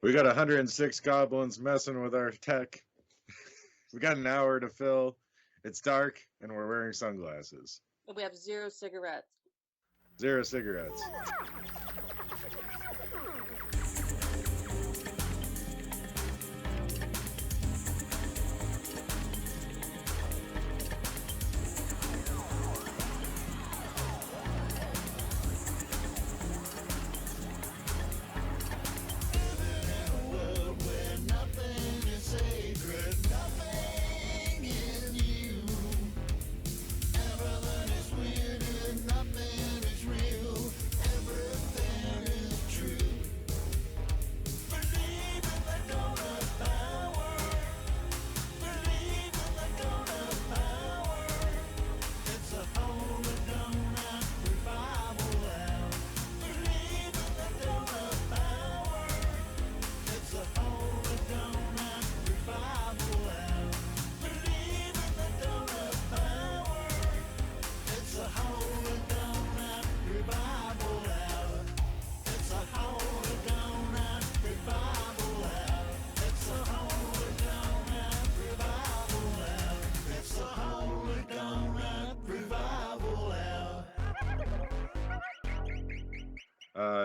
We got 106 goblins messing with our tech. We got an hour to fill. It's dark, and we're wearing sunglasses. And we have 0 cigarettes. 0 cigarettes.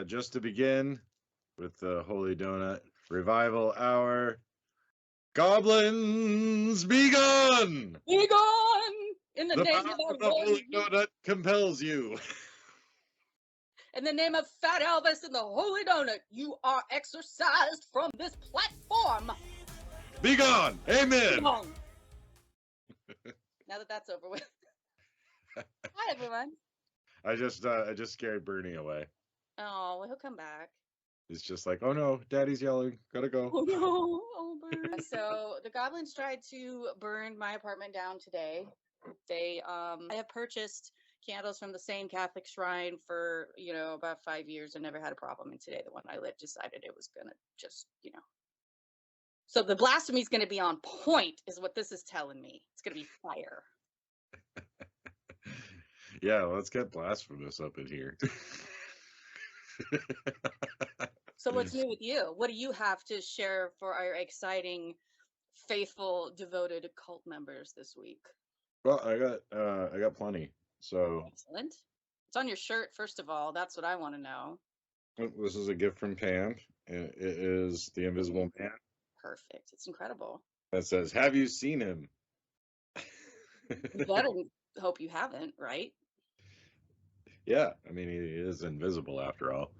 Just to begin with the Holy Donut Revival Hour, Goblins be gone! Be gone! In the name of the Holy Donut compels you. In the name of Fat Elvis and the Holy Donut, you are exorcised from this platform. Be gone! Amen! Be gone. Now that that's over with. Hi, everyone. I just scared Bernie away. Oh, well, he'll come back. It's just like, oh no, Daddy's yelling. Gotta go. Oh no, oh Bernie. So the goblins tried to burn my apartment down today. They, I have purchased candles from the same Catholic shrine for, about 5 years and never had a problem. And today the one I lit decided it was gonna just, So the blasphemy is gonna be on point, is what this is telling me. It's gonna be fire. Yeah, let's get blasphemous up in here. So what's new with you? What do you have to share for our exciting, faithful, devoted cult members this week? Well, I got plenty. So excellent. It's on your shirt, first of all. That's what I want to know. This is a gift from Pam. It is the Invisible Man. Perfect. It's incredible. That says, "Have you seen him?" You better hope you haven't, right? Yeah, I mean, he is invisible after all.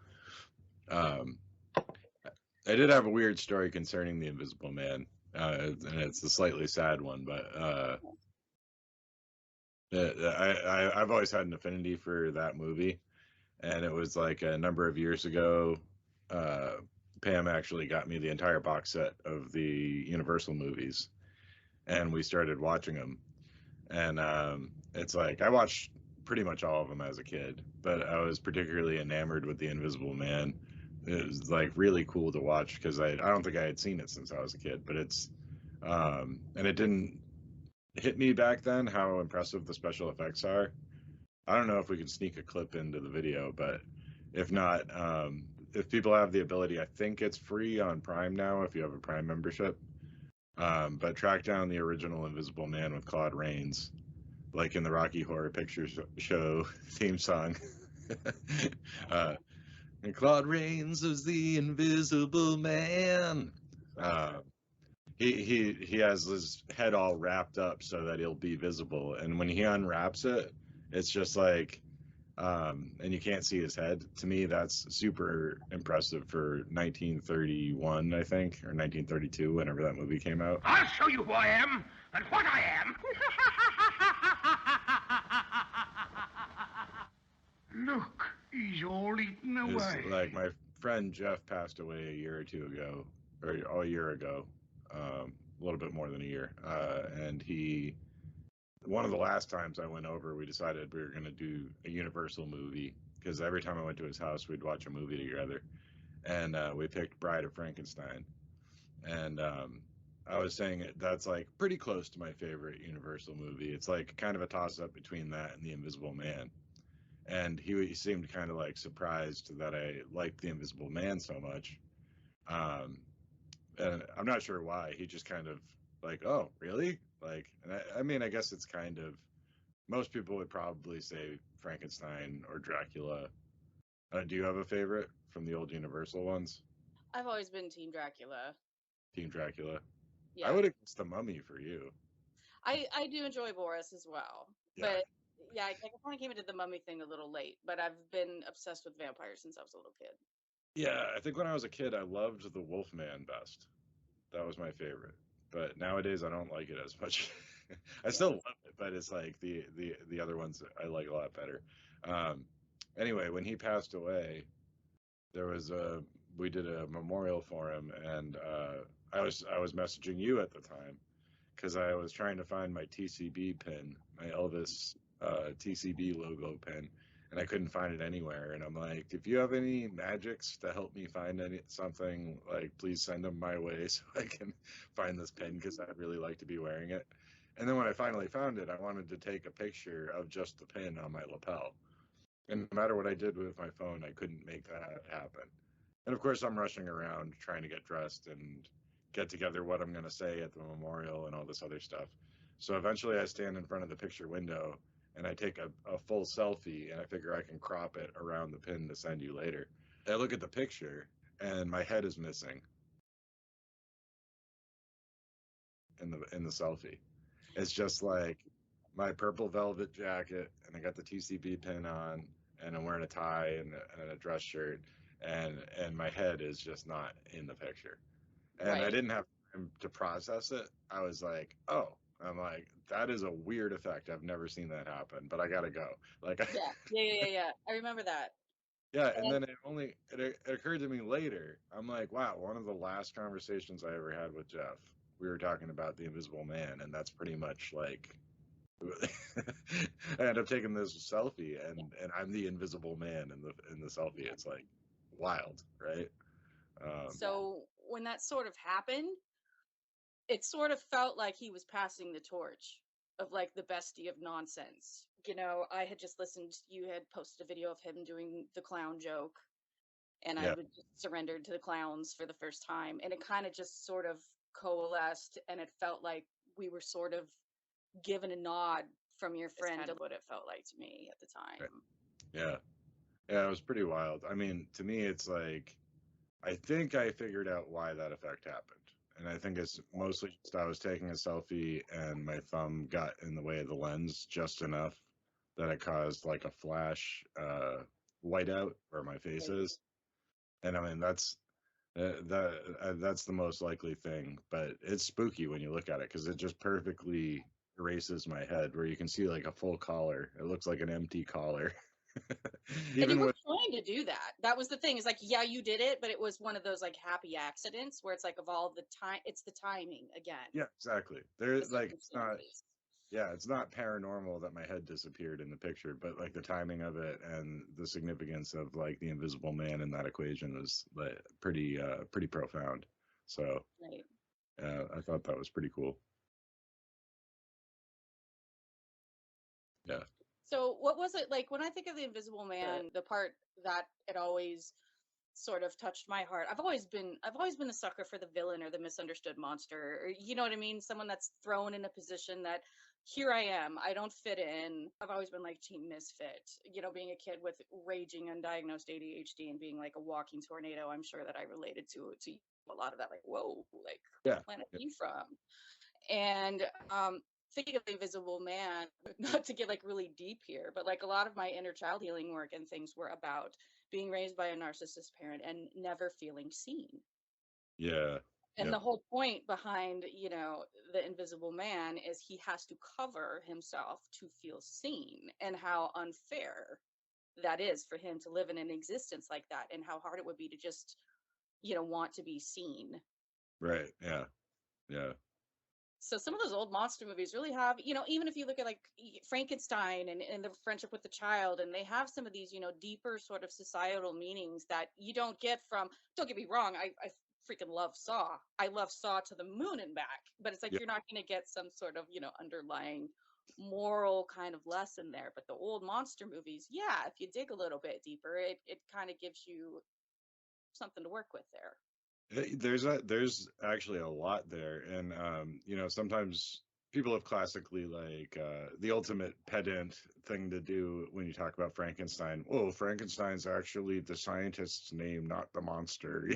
I did have a weird story concerning the Invisible Man, and it's a slightly sad one, but I've always had an affinity for that movie, and it was like a number of years ago. Pam actually got me the entire box set of the Universal movies, and we started watching them. And it's like I watched pretty much all of them as a kid, but I was particularly enamored with the Invisible Man. It was like really cool to watch because I don't think I had seen it since I was a kid, but it's and it didn't hit me back then how impressive the special effects are. I don't know if we can sneak a clip into the video, but if not, if people have the ability, I think it's free on Prime now if you have a Prime membership. But track down the original Invisible Man with Claude Rains, like in the Rocky Horror Picture Show theme song. And Claude Rains is the Invisible Man. He has his head all wrapped up so that he'll be visible, and when he unwraps it, it's just like, and you can't see his head. To me, that's super impressive for 1931, I think, or 1932, whenever that movie came out. I'll show you who I am and what I am. Look, he's all eaten away. It's like my friend Jeff passed away a year or two ago, or a year ago, a little bit more than a year, and one of the last times I went over, we decided we were going to do a Universal movie, because every time I went to his house, we'd watch a movie together, and we picked Bride of Frankenstein, and I was saying that's like pretty close to my favorite Universal movie. It's like kind of a toss-up between that and The Invisible Man, and he seemed kind of like surprised that I liked The Invisible Man so much, And I'm not sure why. He just kind of like, oh, really? Like, and I mean, I guess it's kind of most people would probably say Frankenstein or Dracula. Do you have a favorite from the old Universal ones? I've always been Team Dracula. Team Dracula. I Yeah. would have guessed the Mummy for you. I do enjoy Boris as well. Yeah. But yeah, I kind of came into the mummy thing a little late, but I've been obsessed with vampires since I was a little kid. Yeah, I think when I was a kid, I loved the Wolfman best. That was my favorite. But nowadays, I don't like it as much. I still Yeah. love it, but it's like the other ones I like a lot better. Um, anyway, when he passed away, there was a we did a memorial for him, and I was messaging you at the time because I was trying to find my TCB pin, my Elvis TCB logo pin, and I couldn't find it anywhere. And I'm like, if you have any magics to help me find something, like please send them my way so I can find this pin because I'd really like to be wearing it. And then when I finally found it, I wanted to take a picture of just the pin on my lapel. And no matter what I did with my phone, I couldn't make that happen. And of course, I'm rushing around trying to get dressed and get together what I'm going to say at the memorial and all this other stuff. So eventually, I stand in front of the picture window and I take a full selfie and I figure I can crop it around the pin to send you later. I look at the picture and my head is missing in the selfie. It's just like my purple velvet jacket, and I got the TCB pin on, and I'm wearing a tie and a dress shirt, and my head is just not in the picture. And I Right. didn't have time to process it. I was like, oh, I'm like, that is a weird effect. I've never seen that happen, but I gotta go. Like, Yeah. I remember that. yeah. And And then it occurred to me later. I'm like, wow, one of the last conversations I ever had with Jeff, we were talking about the Invisible Man, and that's pretty much like I end up taking this selfie, and I'm the invisible man in the selfie. It's like wild, right? Um, so when that sort of happened, it sort of felt like he was passing the torch of like the bestie of nonsense. I had just listened, you had posted a video of him doing the clown joke, and I yeah, would just surrendered to the clowns for the first time. And it kind of just sort of coalesced, and it felt like we were sort of given a nod from your friend. Kind of what it felt like to me at the right. time. Yeah, yeah. It was pretty wild. I mean, to me, it's like I think I figured out why that effect happened, and I think it's mostly just I was taking a selfie and my thumb got in the way of the lens just enough that it caused like a flash whiteout where my face is. And I mean, that's the most likely thing, but it's spooky when you look at it because it just perfectly erases my head where you can see like a full collar. It looks like an empty collar. And you Even were with trying to do that. That was the thing. It's like, yeah, you did it, but it was one of those like happy accidents where it's like of all the time, it's the timing again, yeah, exactly. There the like it's not circumstances. yeah, it's not paranormal that my head disappeared in the picture, but like the timing of it and the significance of like the invisible man in that equation was like pretty profound. So Right. I thought that was pretty cool. Yeah. So what was it like when I think of the Invisible Man, the part that it always sort of touched my heart. I've always been a sucker for the villain or the misunderstood monster, or you know what I mean? Someone that's thrown in a position that here I am, I don't fit in. I've always been like team misfit. Being a kid with raging undiagnosed ADHD and being like a walking tornado, I'm sure that I related to a lot of that, like, whoa, like Yeah. what planet Yeah. are you from? And thinking of the Invisible Man, not to get like really deep here, but like a lot of my inner child healing work and things were about being raised by a narcissist parent and never feeling seen. Yeah. And Yep. the whole point behind, the Invisible Man is he has to cover himself to feel seen, and how unfair that is for him to live in an existence like that, and how hard it would be to just, want to be seen. Right. Yeah. Yeah. So some of those old monster movies really have, even if you look at like Frankenstein and the friendship with the child, and they have some of these, deeper sort of societal meanings that you don't get from, don't get me wrong, I freaking love Saw. I love Saw to the moon and back, but it's like Yeah. you're not going to get some sort of, underlying moral kind of lesson there. But the old monster movies, yeah, if you dig a little bit deeper, it kind of gives you something to work with there. There's actually a lot there, and sometimes people have classically like the ultimate pedant thing to do when you talk about Frankenstein. Oh, Frankenstein's actually the scientist's name, not the monster.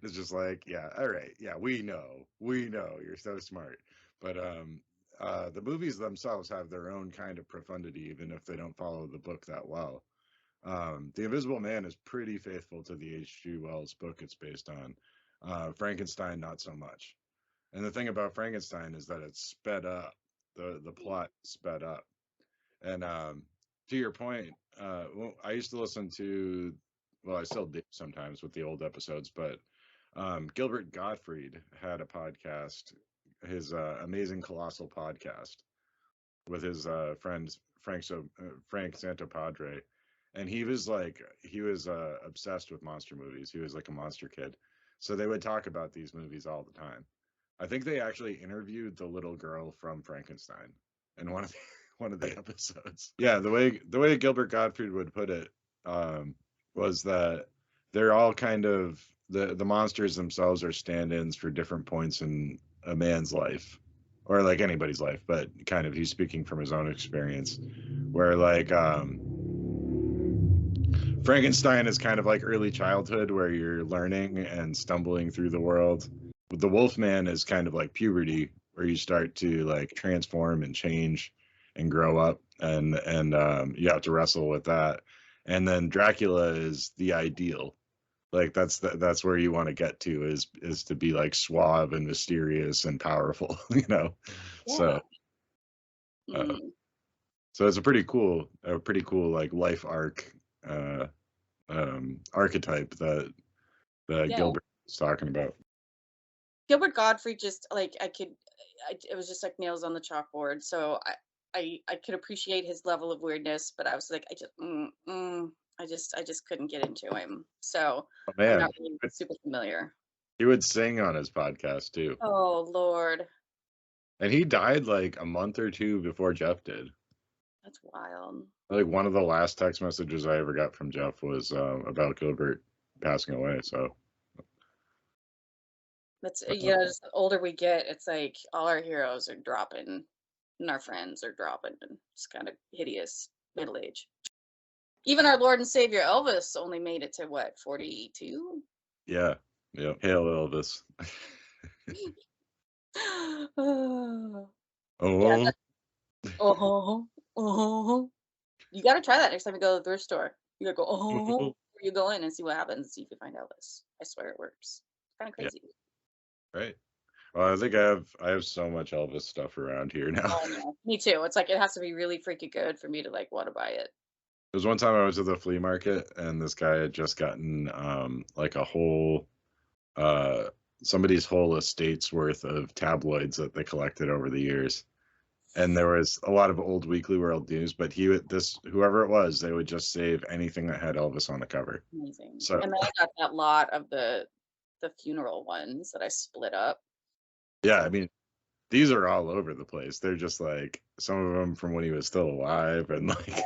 It's just like, yeah, all right, yeah, we know, you're so smart, but the movies themselves have their own kind of profundity, even if they don't follow the book that well. The Invisible Man is pretty faithful to the H.G. Wells book it's based on. Frankenstein, not so much. And the thing about Frankenstein is that it's sped up. The plot sped up. And to your point, well, I used to listen to, well, I still do sometimes with the old episodes, but Gilbert Gottfried had a podcast, his Amazing Colossal podcast, with his friend Frank Santopadre, and he was obsessed with monster movies. He was like a monster kid, so they would talk about these movies all the time. I think they actually interviewed the little girl from Frankenstein in one of the, one of the episodes. Yeah, the way Gilbert Gottfried would put it was that they're all kind of the monsters themselves are stand-ins for different points in a man's life, or like anybody's life, but kind of he's speaking from his own experience, where like Frankenstein is kind of like early childhood where you're learning and stumbling through the world. The Wolfman is kind of like puberty where you start to like transform and change and grow up, and you have to wrestle with that. And then Dracula is the ideal. Like that's where you want to get to, is to be like suave and mysterious and powerful, So uh, Mm. so it's a pretty cool like life arc archetype that Yeah. Gilbert was talking about. Gilbert Godfrey just like it was just like nails on the chalkboard. So I could appreciate his level of weirdness, but I was like, I just couldn't get into him. So Oh I'm man, not really super familiar. he would sing on his podcast too, Oh Lord, and he died like a month or two before Jeff did. that's wild. Like one of the last text messages I ever got from Jeff was about Gilbert passing away. So That's just the older we get, it's like all our heroes are dropping, and our friends are dropping, and it's kind of hideous middle age. Even our Lord and Savior Elvis only made it to what, 42? yeah, hail Elvis. Oh, yeah. Oh, Oh, oh. You got to try that next time you go to the thrift store. You got to go, oh, you go in and see what happens. See if you find Elvis. I swear it works. It's kind of yeah, crazy. right. Well, I think I have so much Elvis stuff around here now. Oh, no. Me too. It's like it has to be really freaking good for me to like want to buy it. There was one time I was at the flea market and this guy had just gotten like a whole uh somebody's whole estate's worth of tabloids that they collected over the years. And there was a lot of old Weekly World News, but whoever it was, they would just save anything that had Elvis on the cover. Amazing. So And then I got that lot of the funeral ones that I split up. yeah, I mean, these are all over the place. They're just like some of them from when he was still alive, and like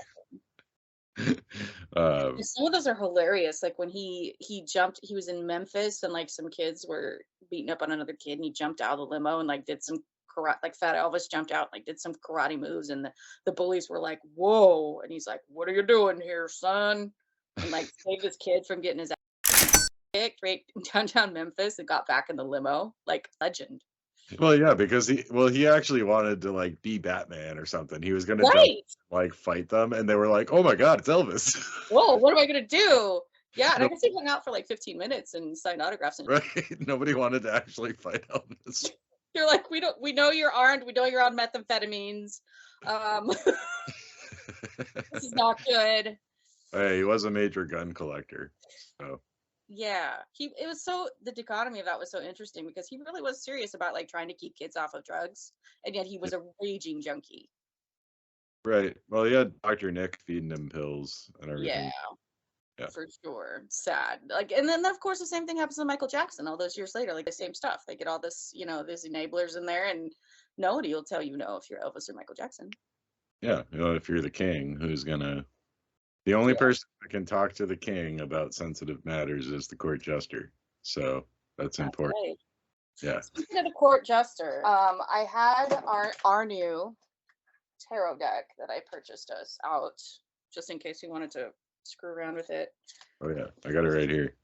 Some of those are hilarious. Like when he jumped, he was in Memphis and like some kids were beating up on another kid and he jumped out of the limo and like did some karate, like Fat Elvis jumped out, like did some karate moves and the bullies were like, whoa. And he's like, what are you doing here, son? And like saved this kid from getting his ass kicked right in downtown Memphis and got back in the limo. Like legend. well, yeah, because he actually wanted to like be Batman or something. He was gonna jump Right. like fight them, and they were like, "Oh my God, it's Elvis!" Whoa, what am I gonna do? Yeah, and I guess he hung out for like 15 minutes and signed autographs and Right? Nobody wanted to actually fight Elvis. you're like, we know you're armed, we know you're on methamphetamines. This is not good. Hey, he was a major gun collector, so Yeah, it was so the dichotomy of that was so interesting because he really was serious about like trying to keep kids off of drugs, and yet he was a raging junkie. right. Well, he had Dr. Nick feeding him pills and everything. Yeah. For sure. Sad. Like, and then of course the same thing happens to Michael Jackson all those years later. Like the same stuff. They get all this, these enablers in there, and nobody will tell you no if you're Elvis or Michael Jackson. Yeah, if you're the king, the only person that can talk to the king about sensitive matters is the court jester. So that's important. Right. Yeah. Speaking of the court jester, I had our new tarot deck that I purchased us out just in case you wanted to screw around with it. Oh yeah, I got it right here.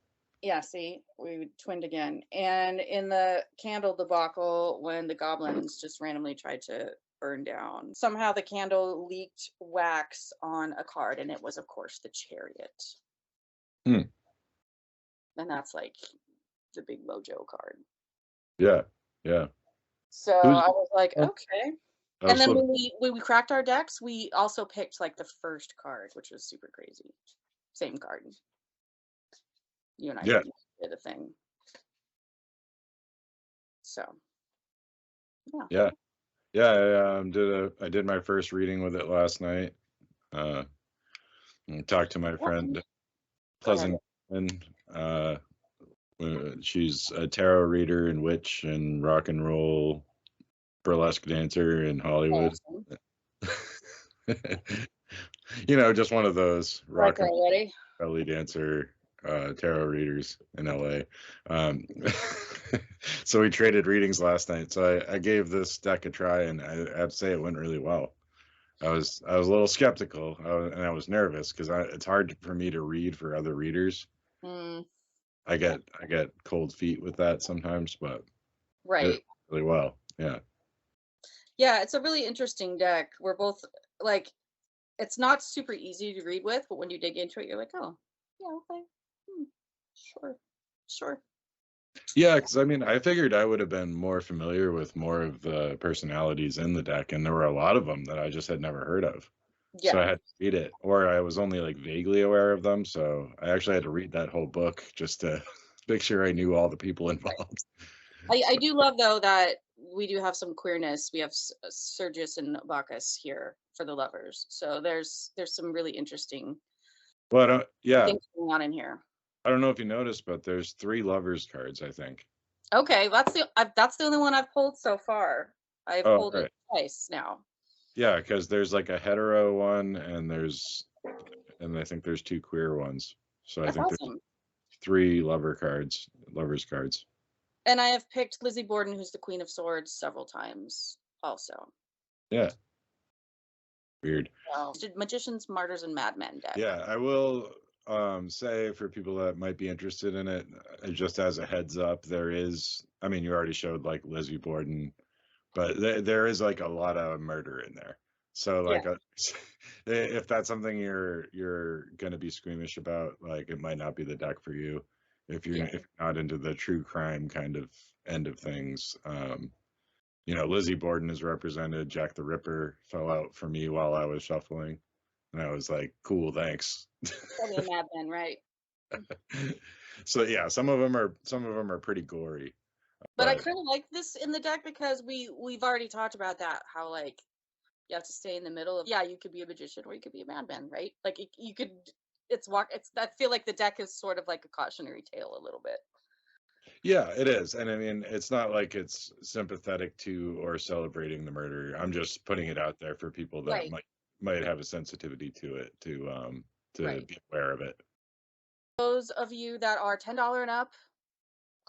Yeah, see, we twinned again. And in the candle debacle, when the goblins just randomly tried to burn down, somehow the candle leaked wax on a card, and it was, of course, the Chariot. Hmm. And that's like the big mojo card. Yeah, yeah. So I was like, okay. And then when we cracked our decks, we also picked like the first card, which was super crazy. Same card. You and I did a thing. So yeah. I did my first reading with it last night. Talked to my friend Pleasant, and she's a tarot reader and witch and rock and roll burlesque dancer in Hollywood. You know, just one of those rock and roll belly dancer tarot readers in LA. So we traded readings last night. So I gave this deck a try, and I have to say it went really well. I was a little skeptical, and I was nervous because it's hard for me to read for other readers. I get cold feet with that sometimes, but it really well. Yeah, it's a really interesting deck. We're both like, it's not super easy to read with, but when you dig into it, you're like, oh, yeah, okay, sure. Yeah, because I mean, I figured I would have been more familiar with more of the personalities in the deck, and there were a lot of them that I just had never heard of. Yeah. So I had to read it, or I was only like vaguely aware of them. So I actually had to read that whole book just to make sure I knew all the people involved. I do love though that we do have some queerness. We have Siegrist and Bacchus here for the lovers. So there's some really interesting things going on in here. I don't know if you noticed, but there's 3 lovers cards, I think. Okay, that's the only one I've pulled so far. I've pulled it twice now. Yeah, because there's like a hetero one, and I think there's 2 queer ones. So I think there's 3 lovers cards. And I have picked Lizzie Borden, who's the Queen of Swords, several times also. Yeah. Weird. Magicians, Martyrs, and Madmen deck. Yeah, I will say for people that might be interested in it, just as a heads up, there is, I mean, you already showed like Lizzie Borden, but there is like a lot of murder in there. So like if that's something you're going to be squeamish about, like it might not be the deck for you if you're not into the true crime kind of end of things. You know, Lizzie Borden is represented. Jack the Ripper fell out for me while I was shuffling, and I was like, cool, thanks. Probably a madman, right? So yeah, some of them are pretty gory. But I kind of like this in the deck because we've already talked about that, how like you have to stay in the middle of, you could be a magician or you could be a madman, right? Like you could, I feel like the deck is sort of like a cautionary tale a little bit. Yeah, it is. And I mean, it's not like it's sympathetic to or celebrating the murder. I'm just putting it out there for people that might have a sensitivity to it, to be aware of it. Those of you that are $10 and up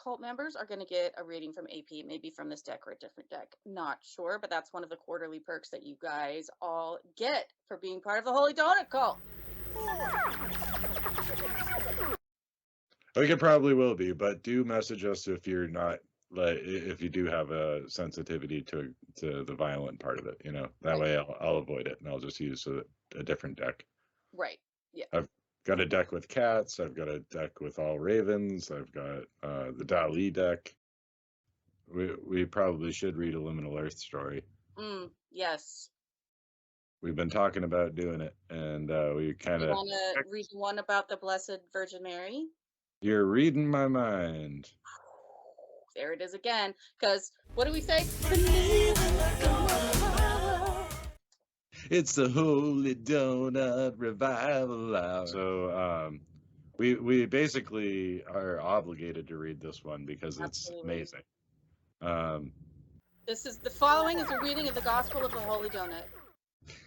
cult members are going to get a reading from AP, maybe from this deck or a different deck. Not sure, but that's one of the quarterly perks that you guys all get for being part of the Holy Donut Cult. I think it probably will be, but do message us if you're not, like, if you do have a sensitivity to the violent part of it, you know, that way I'll avoid it and I'll just use a different deck. Right. Yeah. I've got a deck with cats. I've got a deck with all ravens. I've got the Dali deck. We probably should read a Liminal Earth story. Yes. We've been talking about doing it, and we kind of. You want to read one about the Blessed Virgin Mary? You're reading my mind. There it is again. Because what do we say? It's the Holy Donut Revival Hour. So we basically are obligated to read this one because it's amazing. The following is a reading of the Gospel of the Holy Donut.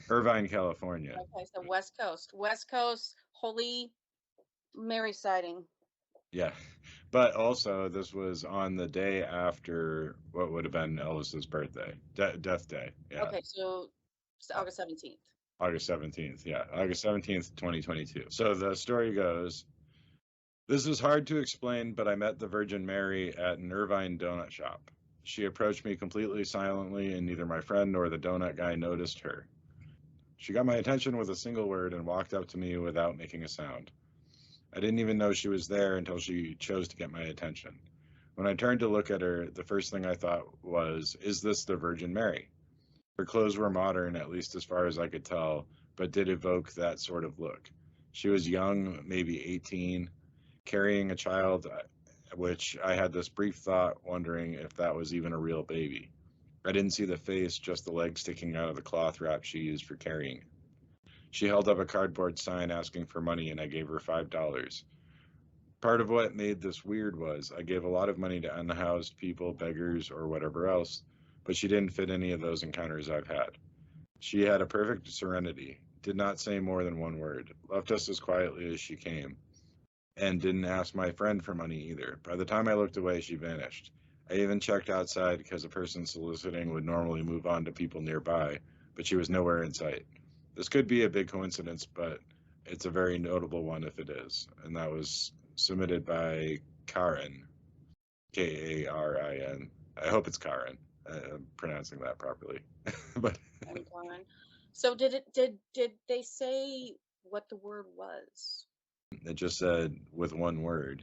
Irvine, California. Okay, so West Coast, Holy Mary sighting. Yeah. But also, this was on the day after what would have been Elvis's birthday, death day. Yeah. Okay, so it's August 17th. August 17th. Yeah. August 17th, 2022. So the story goes, this is hard to explain, but I met the Virgin Mary at an Irvine donut shop. She approached me completely silently, and neither my friend nor the donut guy noticed her. She got my attention with a single word and walked up to me without making a sound. I didn't even know she was there until she chose to get my attention. When I turned to look at her, the first thing I thought was, is this the Virgin Mary? Her clothes were modern, at least as far as I could tell, but did evoke that sort of look. She was young, maybe 18, carrying a child, which I had this brief thought, wondering if that was even a real baby. I didn't see the face, just the legs sticking out of the cloth wrap she used for carrying. She held up a cardboard sign asking for money, and I gave her $5. Part of what made this weird was I gave a lot of money to unhoused people, beggars, or whatever else, but she didn't fit any of those encounters I've had. She had a perfect serenity, did not say more than one word, left us as quietly as she came, and didn't ask my friend for money either. By the time I looked away, she vanished. I even checked outside because a person soliciting would normally move on to people nearby, but she was nowhere in sight. This could be a big coincidence, but it's a very notable one if it is. And that was submitted by Karen, Karin. I hope it's Karen. I'm pronouncing that properly. But I'm gone. So did they say what the word was? it just said with one word.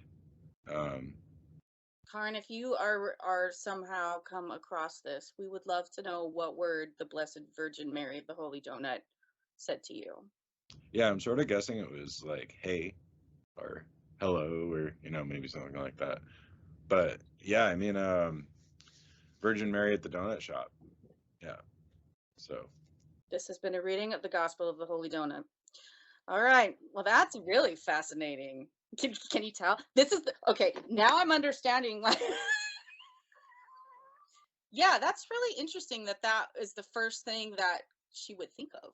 Um, Karen, if you are somehow come across this, we would love to know what word the Blessed Virgin Mary of the Holy Donut said to you. yeah, I'm sort of guessing it was like, hey, or hello, or, maybe something like that. But yeah, I mean, Virgin Mary at the donut shop. Yeah. So, This has been a reading of the Gospel of the Holy Donut. All right. Well, that's really fascinating. Can you tell? This is okay. Now I'm understanding why. Yeah, that's really interesting that that is the first thing that she would think of.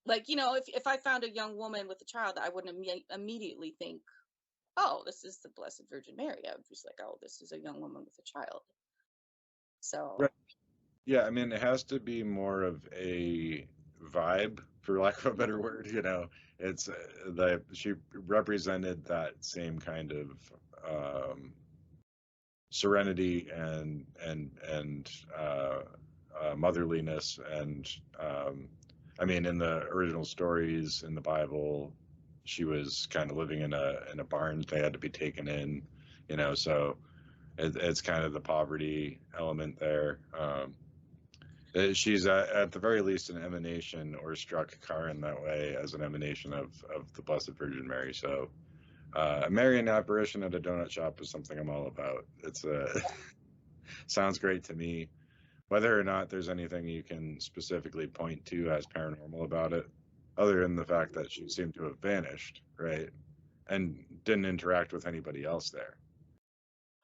Like, if I found a young woman with a child, I wouldn't immediately think, oh, this is the Blessed Virgin Mary. I would just like, oh, this is a young woman with a child. right. So, Yeah, I mean, it has to be more of a vibe, for lack of a better word. It's that she represented that same kind of serenity and motherliness, and I mean, in the original stories in the Bible, she was kind of living in a barn. They had to be taken in, so it's kind of the poverty element there. She's at the very least an emanation, or struck Karen that way as an emanation of the Blessed Virgin Mary. So a Marian apparition at a donut shop is something I'm all about. It's sounds great to me. Whether or not there's anything you can specifically point to as paranormal about it, other than the fact that she seemed to have vanished, right, and didn't interact with anybody else there.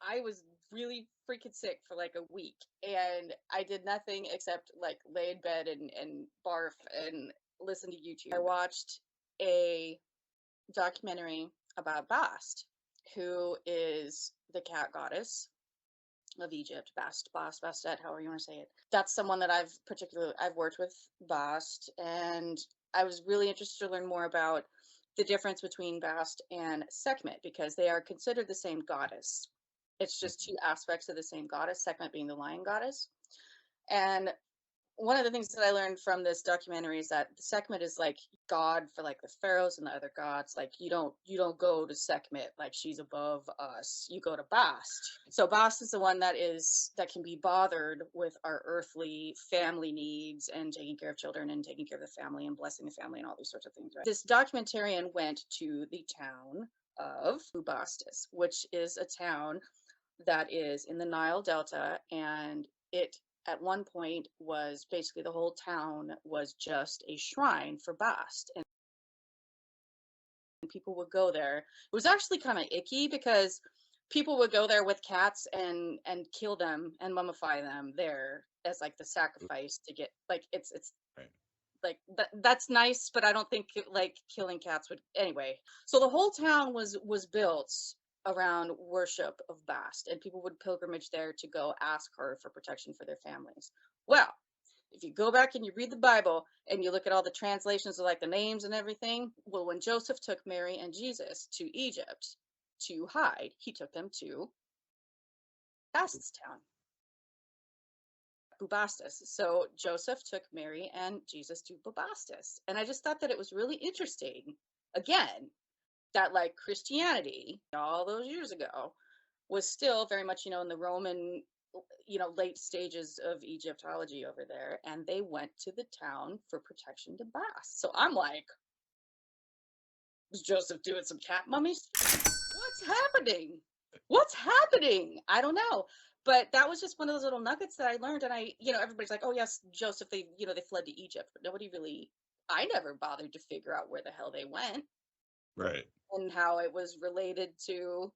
I was really freaking sick for like a week, and I did nothing except like lay in bed and barf and listen to YouTube. I watched a documentary about Bast, who is the cat goddess of Egypt. Bastet, however you want to say it. That's someone that I've worked with Bast, and I was really interested to learn more about the difference between Bast and Sekhmet, because they are considered the same goddess. It's just two aspects of the same goddess, Sekhmet being the lion goddess. And one of the things that I learned from this documentary is that Sekhmet is like God for like the pharaohs and the other gods. Like you don't go to Sekhmet, like she's above us. You go to Bast. So Bast is the one that can be bothered with our earthly family needs and taking care of children and taking care of the family and blessing the family and all these sorts of things. Right? This documentarian went to the town of Bubastis, which is a town that is in the Nile Delta, and it at one point was basically the whole town was just a shrine for Bast, and people would go there. It was actually kind of icky because people would go there with cats and kill them and mummify them there as like the sacrifice to get like it's Right. like that's nice, but I don't think like killing cats would anyway. So the whole town was built around worship of Bast, and people would pilgrimage there to go ask her for protection for their families. Well, if you go back and you read the Bible and you look at all the translations of like the names and everything, well, when Joseph took Mary and Jesus to Egypt to hide, he took them to Bast's town, Bubastis. So Joseph took Mary and Jesus to Bubastis. And I just thought that it was really interesting, again, that like Christianity all those years ago was still very much, in the Roman, late stages of Egyptology over there. And they went to the town for protection to Bast. So I'm like, was Joseph doing some cat mummies? What's happening? What's happening? I don't know. But that was just one of those little nuggets that I learned. And everybody's like, oh yes, Joseph, they fled to Egypt, but I never bothered to figure out where the hell they went. Right. And how it was related to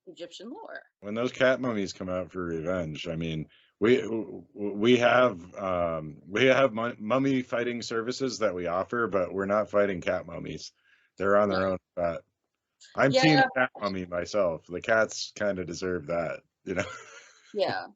Egyptian lore. When those cat mummies come out for revenge, I mean, we have mummy fighting services that we offer, but we're not fighting cat mummies. They're on their own spot. I'm team cat mummy myself. The cats kind of deserve that, Yeah.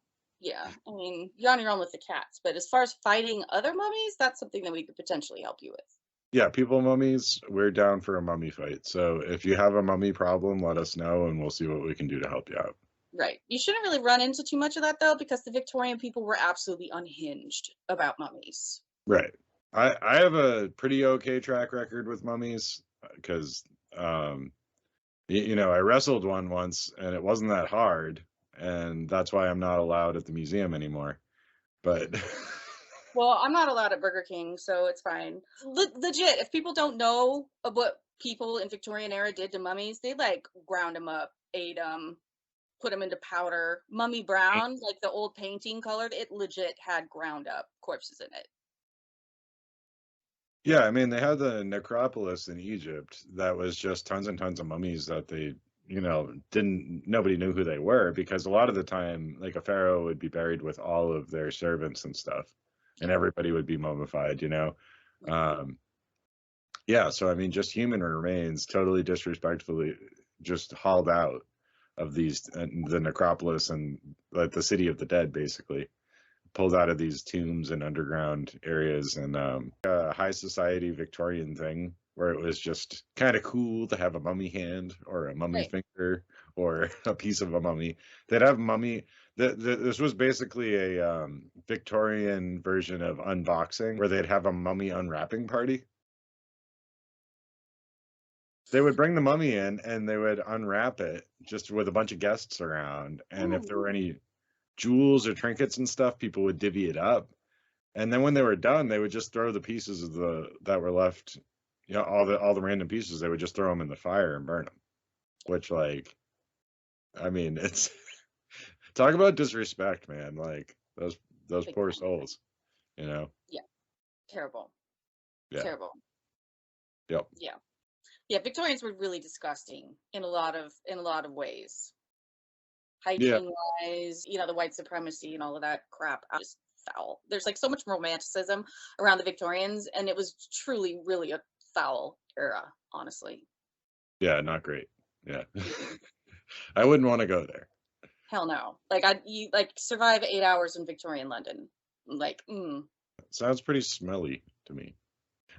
I mean, you're on your own with the cats, but as far as fighting other mummies, that's something that we could potentially help you with. Yeah, people mummies, we're down for a mummy fight. So if you have a mummy problem, let us know and we'll see what we can do to help you out. Right. You shouldn't really run into too much of that, though, because the Victorian people were absolutely unhinged about mummies. Right. I have a pretty okay track record with mummies because, I wrestled one once and it wasn't that hard. And that's why I'm not allowed at the museum anymore. But... Well, I'm not allowed at Burger King, so it's fine. Legit, if people don't know what people in Victorian era did to mummies, they like ground them up, ate them, put them into powder. Mummy brown, like the old painting colored, it legit had ground up corpses in it. Yeah, I mean, they had the necropolis in Egypt that was just tons and tons of mummies that they, nobody knew who they were, because a lot of the time, like a pharaoh would be buried with all of their servants and stuff. And everybody would be mummified, Yeah, so I mean, just human remains, totally disrespectfully, just hauled out of the necropolis and like the city of the dead, basically, pulled out of these tombs and underground areas, and a high society Victorian thing where it was just kind of cool to have a mummy hand or a mummy finger or a piece of a mummy. They'd have mummy. This was basically a Victorian version of unboxing, where they'd have a mummy unwrapping party. They would bring the mummy in and they would unwrap it just with a bunch of guests around. And if there were any jewels or trinkets and stuff, people would divvy it up. And then when they were done, they would just throw the pieces of that were left, all the random pieces, they would just throw them in the fire and burn them. Which, like, I mean, it's talk about disrespect, man. Like those poor souls, Yeah. Terrible. Yeah. Terrible. Yep. Yeah. Yeah, Victorians were really disgusting in a lot of ways. Hygiene wise, the white supremacy and all of that crap. Just foul. There's like so much romanticism around the Victorians, and it was truly, really a foul era, honestly. Yeah, not great. Yeah. I wouldn't want to go there. Hell no. Like I'd survive 8 hours in Victorian London. Like, Sounds pretty smelly to me.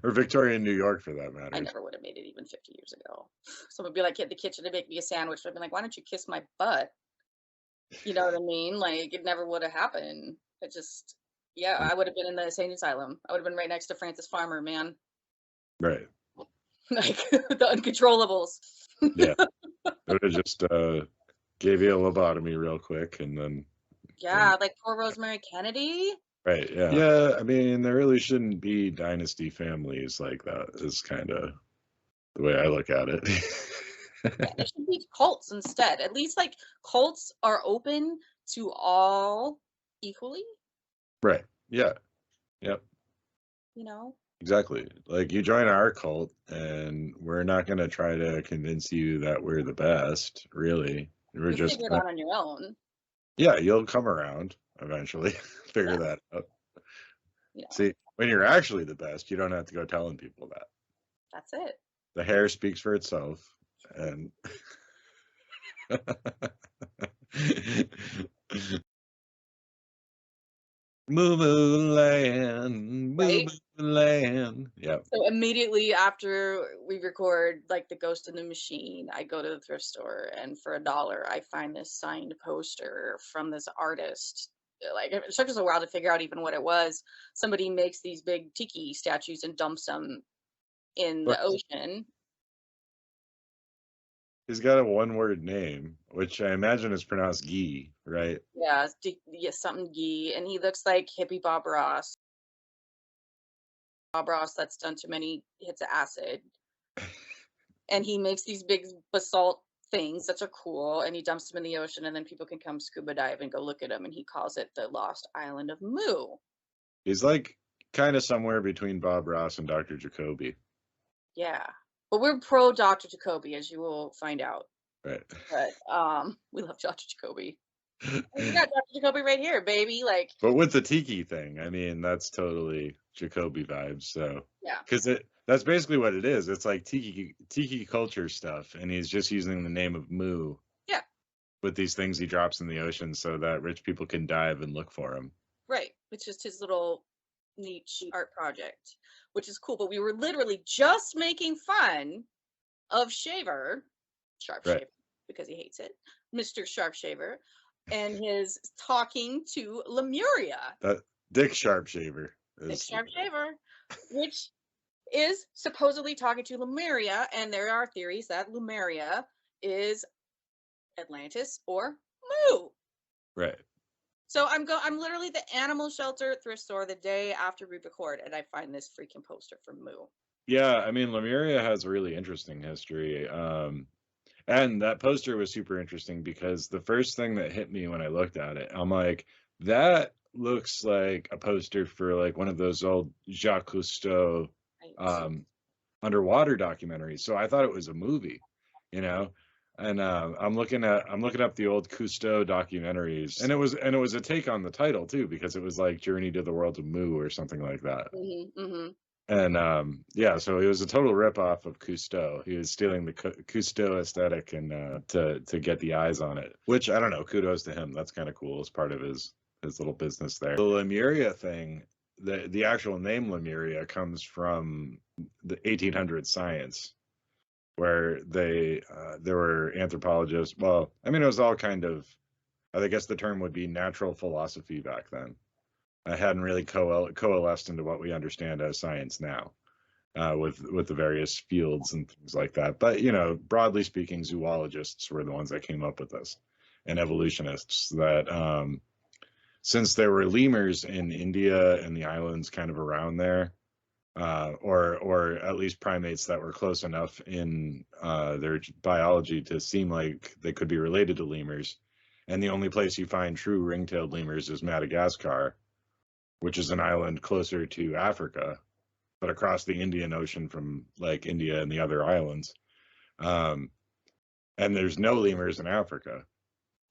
Or Victorian New York, for that matter. I never would have made it even 50 years ago. Someone would be like, hit the kitchen to make me a sandwich. I'd be like, why don't you kiss my butt? You know what I mean? Like, it never would have happened. It just, I would have been in the insane asylum. I would have been right next to Francis Farmer, man. Right. Like, the uncontrollables. Yeah. They would have just gave you a lobotomy real quick and then... Yeah, like poor Rosemary Kennedy. Right, yeah. Yeah, I mean, there really shouldn't be dynasty families like that, is kind of the way I look at it. Yeah, there should be cults instead. At least, like, cults are open to all equally. Right, yeah. Yep. Exactly. Like, you join our cult, and we're not going to try to convince you that we're the best, really. We're just figure it out on your own. Yeah, you'll come around eventually. Figure that out. Yeah. See, when you're actually the best, you don't have to go telling people that. That's it. The hair speaks for itself, and Moo moo land, moo Right? moo land. Yep. So immediately after we record like the Ghost in the Machine, I go to the thrift store and for $1 I find this signed poster from this artist. Like it took us a while to figure out even what it was. Somebody makes these big tiki statues and dumps them in But the ocean. he's got a one-word name, which I imagine is pronounced Gee, right? Yeah, yeah, something gee, and he looks like hippie Bob Ross. Bob Ross that's done too many hits of acid. And he makes these big basalt things that are cool, and he dumps them in the ocean, and then people can come scuba dive and go look at them, and he calls it the Lost Island of Mu. He's like kind of somewhere between Bob Ross and Dr. Jacoby. Yeah, but we're pro Dr. Jacoby, as you will find out. Right. But we love Dr. Jacoby. We got Dr. Jacoby right here, baby. Like, But with the tiki thing, I mean, that's totally Jacoby vibes. So yeah, because that's basically what it is. It's like tiki culture stuff, and he's just using the name of Moo. Yeah. With these things he drops in the ocean so that rich people can dive and look for him. right. It's just his little niche art project, which is cool. But we were literally just making fun of Shaver, Sharp Right. Shaver, because he hates it, Mr. Sharp Shaver, and his talking to Lemuria. That Dick Sharpshaver. Dick Sharp Shaver, which is supposedly talking to Lemuria, and there are theories that Lemuria is Atlantis or Mu. Right. So I'm literally at the animal shelter thrift store the day after we record, and I find this freaking poster from Mu. Yeah, I mean, Lemuria has a really interesting history. And that poster was super interesting because the first thing that hit me when I looked at it, I'm like, that looks like a poster for like one of those old Jacques Cousteau Right. underwater documentaries. So I thought it was a movie, you know. And I'm looking up the old Cousteau documentaries, and it was a take on the title too, because it was like Journey to the World of Mu or something like that. And yeah, so it was a total ripoff of Cousteau. He was stealing the Cousteau aesthetic and to get the eyes on it, which I don't know. Kudos to him. That's kind of cool as part of his little business there. The Lemuria thing, the actual name Lemuria comes from the 1800s science, where there were anthropologists. Well, I mean, it was all kind of, I guess the term would be natural philosophy back then. I hadn't really coalesced into what we understand as science now, with the various fields and things like that. But you know, broadly speaking, zoologists were the ones that came up with this, and evolutionists that, since there were lemurs in India and the islands kind of around there, or at least primates that were close enough in their biology to seem like they could be related to lemurs. And the only place you find true ring-tailed lemurs is Madagascar, which is an island closer to Africa, but across the Indian Ocean from like India and the other islands. And there's no lemurs in Africa,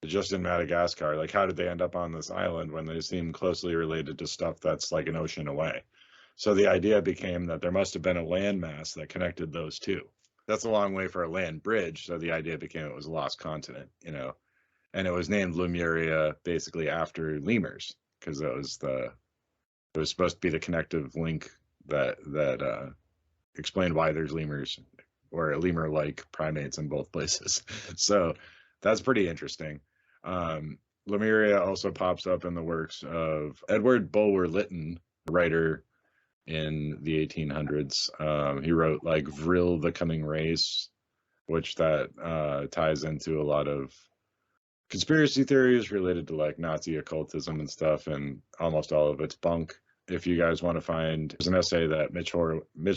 just in Madagascar. Like, how did they end up on this island when they seem closely related to stuff that's like an ocean away? So the idea became that there must have been a landmass that connected those two. That's a long way for a land bridge. So the idea became it was a lost continent, you know, and it was named Lemuria basically after lemurs, because it was supposed to be the connective link that explained why there's lemurs or lemur-like primates in both places. So that's pretty interesting. Lemuria also pops up in the works of Edward Bulwer-Lytton, writer in the 1800s. He wrote like Vril the Coming Race, which that ties into a lot of conspiracy theories related to like Nazi occultism and stuff, and almost all of it's bunk. If you guys want to find, there's an essay that Mitch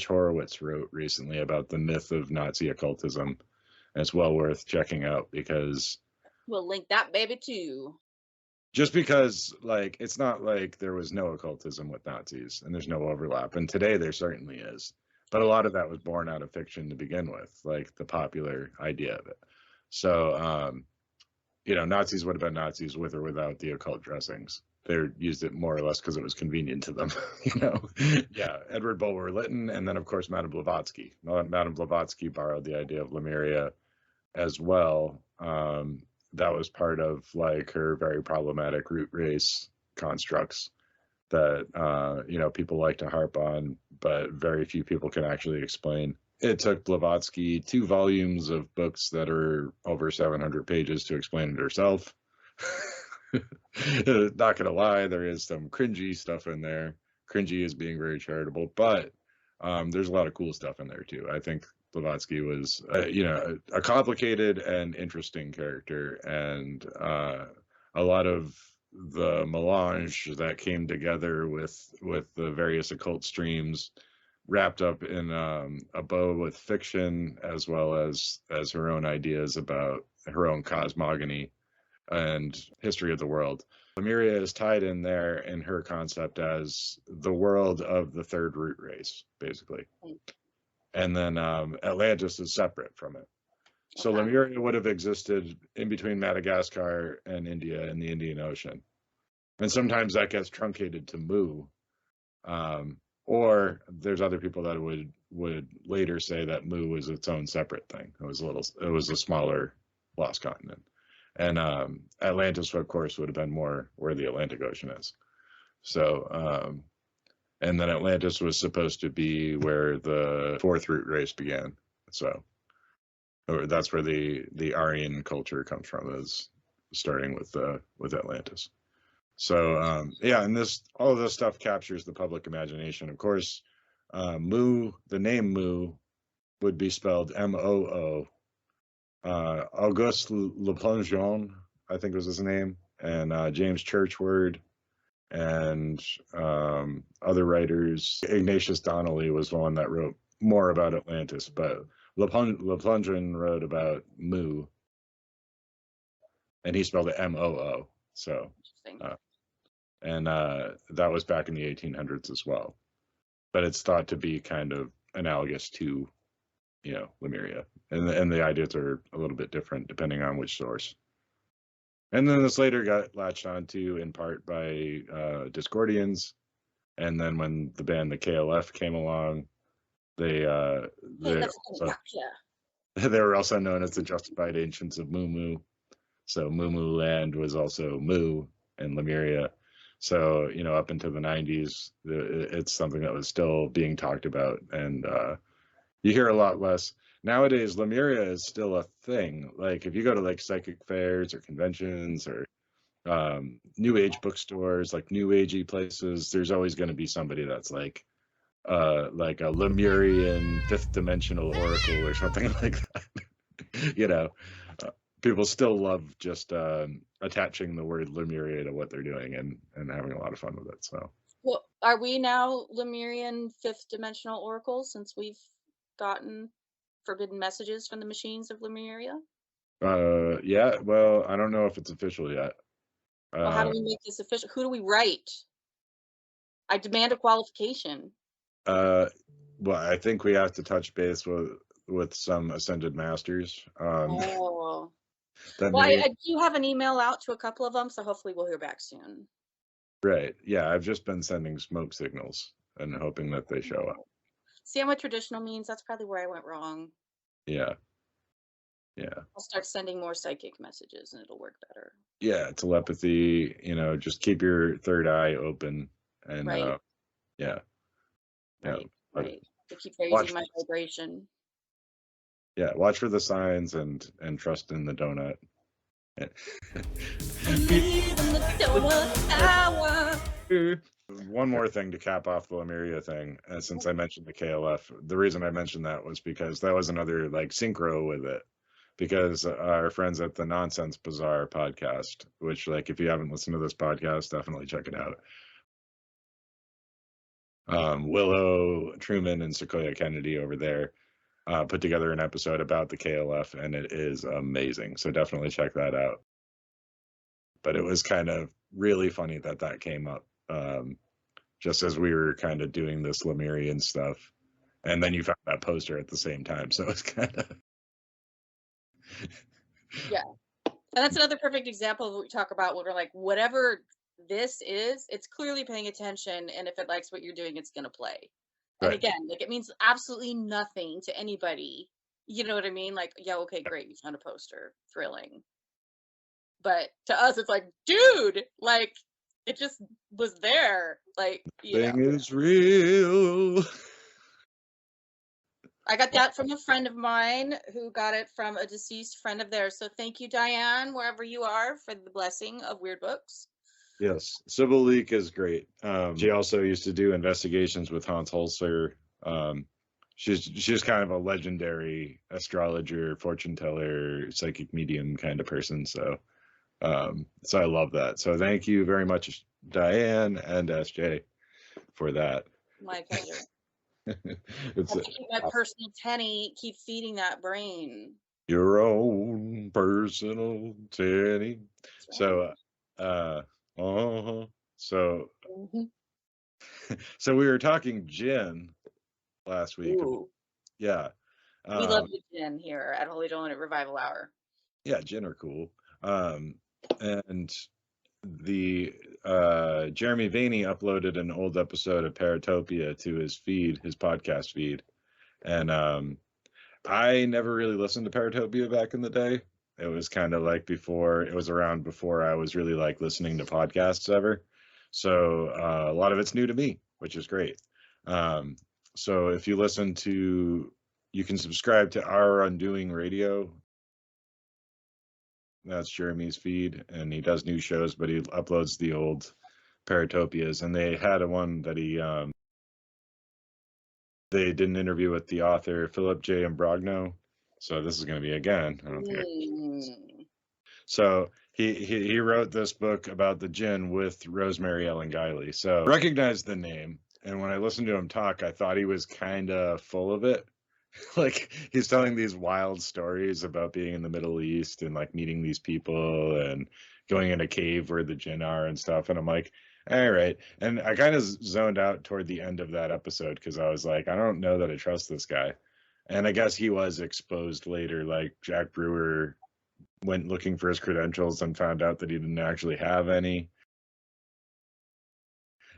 Horowitz wrote recently about the myth of Nazi occultism, and it's well worth checking out because We'll link that baby too. Just because, like, it's not like there was no occultism with Nazis and there's no overlap. And today there certainly is. But a lot of that was born out of fiction to begin with, like the popular idea of it. So, you know, Nazis would have been Nazis with or without the occult dressings. They used it more or less because it was convenient to them, you know? Yeah, Edward Bulwer-Lytton, and then, of course, Madame Blavatsky. Madame Blavatsky borrowed the idea of Lemuria as well. That was part of like her very problematic root race constructs that people like to harp on, but very few people can actually explain. It took Blavatsky 2 volumes of books that are over 700 pages to explain it herself. Not gonna lie, there is some cringy stuff in there. Cringy is being very charitable, but there's a lot of cool stuff in there too. I think Blavatsky was, a complicated and interesting character, and a lot of the melange that came together with the various occult streams wrapped up in a bow with fiction, as well as her own ideas about her own cosmogony and history of the world. Lemuria is tied in there in her concept as the world of the third root race, basically. And then Atlantis is separate from it. So Okay. Lemuria would have existed in between Madagascar and India in the Indian Ocean. And sometimes that gets truncated to Mu. Or there's other people that would later say that Mu was its own separate thing. It was a smaller lost continent. And Atlantis, of course, would have been more where the Atlantic Ocean is. So, and then Atlantis was supposed to be where the fourth root race began. So that's where the Aryan culture comes from, is starting with Atlantis. So and all of this stuff captures the public imagination. Of course, Mu, the name Mu, would be spelled M-O-O. Auguste Le Plongeon, I think was his name, and James Churchward, and other writers. Ignatius Donnelly was the one that wrote more about Atlantis, but Le Plongeon wrote about Mu, and he spelled it M-O-O. So, and that was back in the 1800s as well. But it's thought to be kind of analogous to, Lemuria. And the ideas are a little bit different depending on which source. And then this later got latched onto in part by Discordians. And then when the band the KLF came along, they were also known as the Justified Ancients of Mu. So Mu land was also Mu and Lemuria. So, up into the 90s, it's something that was still being talked about, and you hear a lot less. Nowadays, Lemuria is still a thing. Like, if you go to, like, psychic fairs or conventions or New Age bookstores, like New Agey places, there's always going to be somebody that's like a Lemurian fifth dimensional oracle or something like that. People still love just attaching the word Lemuria to what they're doing and having a lot of fun with it. So, well, are we now Lemurian fifth dimensional oracles since we've gotten forbidden messages from the machines of Lemuria? Yeah. Well, I don't know if it's official yet. Well, how do we make this official? Who do we write? I demand a qualification. Well, I think we have to touch base with some ascended masters. Well, may... I do have an email out to a couple of them, so hopefully we'll hear back soon. Right. Yeah, I've just been sending smoke signals and hoping that they show up. See how what traditional means? That's probably where I went wrong. Yeah. I'll start sending more psychic messages and it'll work better. Yeah, telepathy, just keep your third eye open and right. Yeah. Right. To keep raising my vibration. Yeah, watch for the signs and trust in the donut. Believe in the donut hour. One more thing to cap off the Lemuria thing, since I mentioned the KLF, the reason I mentioned that was because that was another like synchro with it. Because our friends at the Nonsense Bazaar podcast, which, like, if you haven't listened to this podcast, definitely check it out. Willow Truman and Sequoia Kennedy over there put together an episode about the KLF, and it is amazing. So definitely check that out. But it was kind of really funny that came up just as we were kind of doing this Lemurian stuff. And then you found that poster at the same time. So it's kind of... Yeah. And that's another perfect example of what we talk about when we're like, whatever this is, it's clearly paying attention, and if it likes what you're doing, it's going to play. And again, like, it means absolutely nothing to anybody You know what I mean? Like, yeah, okay, great, you found a poster, thrilling. But to us, it's like, dude, like, it just was there. Like, you know, Thing is real. I got that from a friend of mine who got it from a deceased friend of theirs. So thank you, Diane, wherever you are, for the blessing of weird books. Yes, Sybil Leek is great. She also used to do investigations with Hans Holzer. She's kind of a legendary astrologer, fortune teller, psychic medium kind of person. So I love that. So thank you very much, Diane and SJ, for that. My pleasure. It's I have to keep my personal penny, keep feeding that brain. your own personal Tenny. So, so so we were talking gin last week. Ooh. Yeah. We love the gin here at Holy Donut Revival Hour. Yeah, gin are cool. And the Jeremy Vaney uploaded an old episode of Paratopia to his feed, his podcast feed. And I never really listened to Paratopia back in the day. It was kind of like it was around before I was really like listening to podcasts ever. So a lot of it's new to me, which is great. So if you you can subscribe to Our Undoing Radio. That's Jeremy's feed, and he does new shows, but he uploads the old Paratopias. And they had one that they did an interview with the author Philip J. Imbrogno. So this is going to be again. I don't think. So he wrote this book about the gin with Rosemary Ellen Guiley. So I recognized the name, and when I listened to him talk, I thought he was kind of full of it. Like he's telling these wild stories about being in the Middle East and like meeting these people and going in a cave where the jinn are and stuff. And I'm like, all right. And I kind of zoned out toward the end of that episode because I was like, I don't know that I trust this guy. And I guess he was exposed later. Like Jack Brewer went looking for his credentials and found out that he didn't actually have any.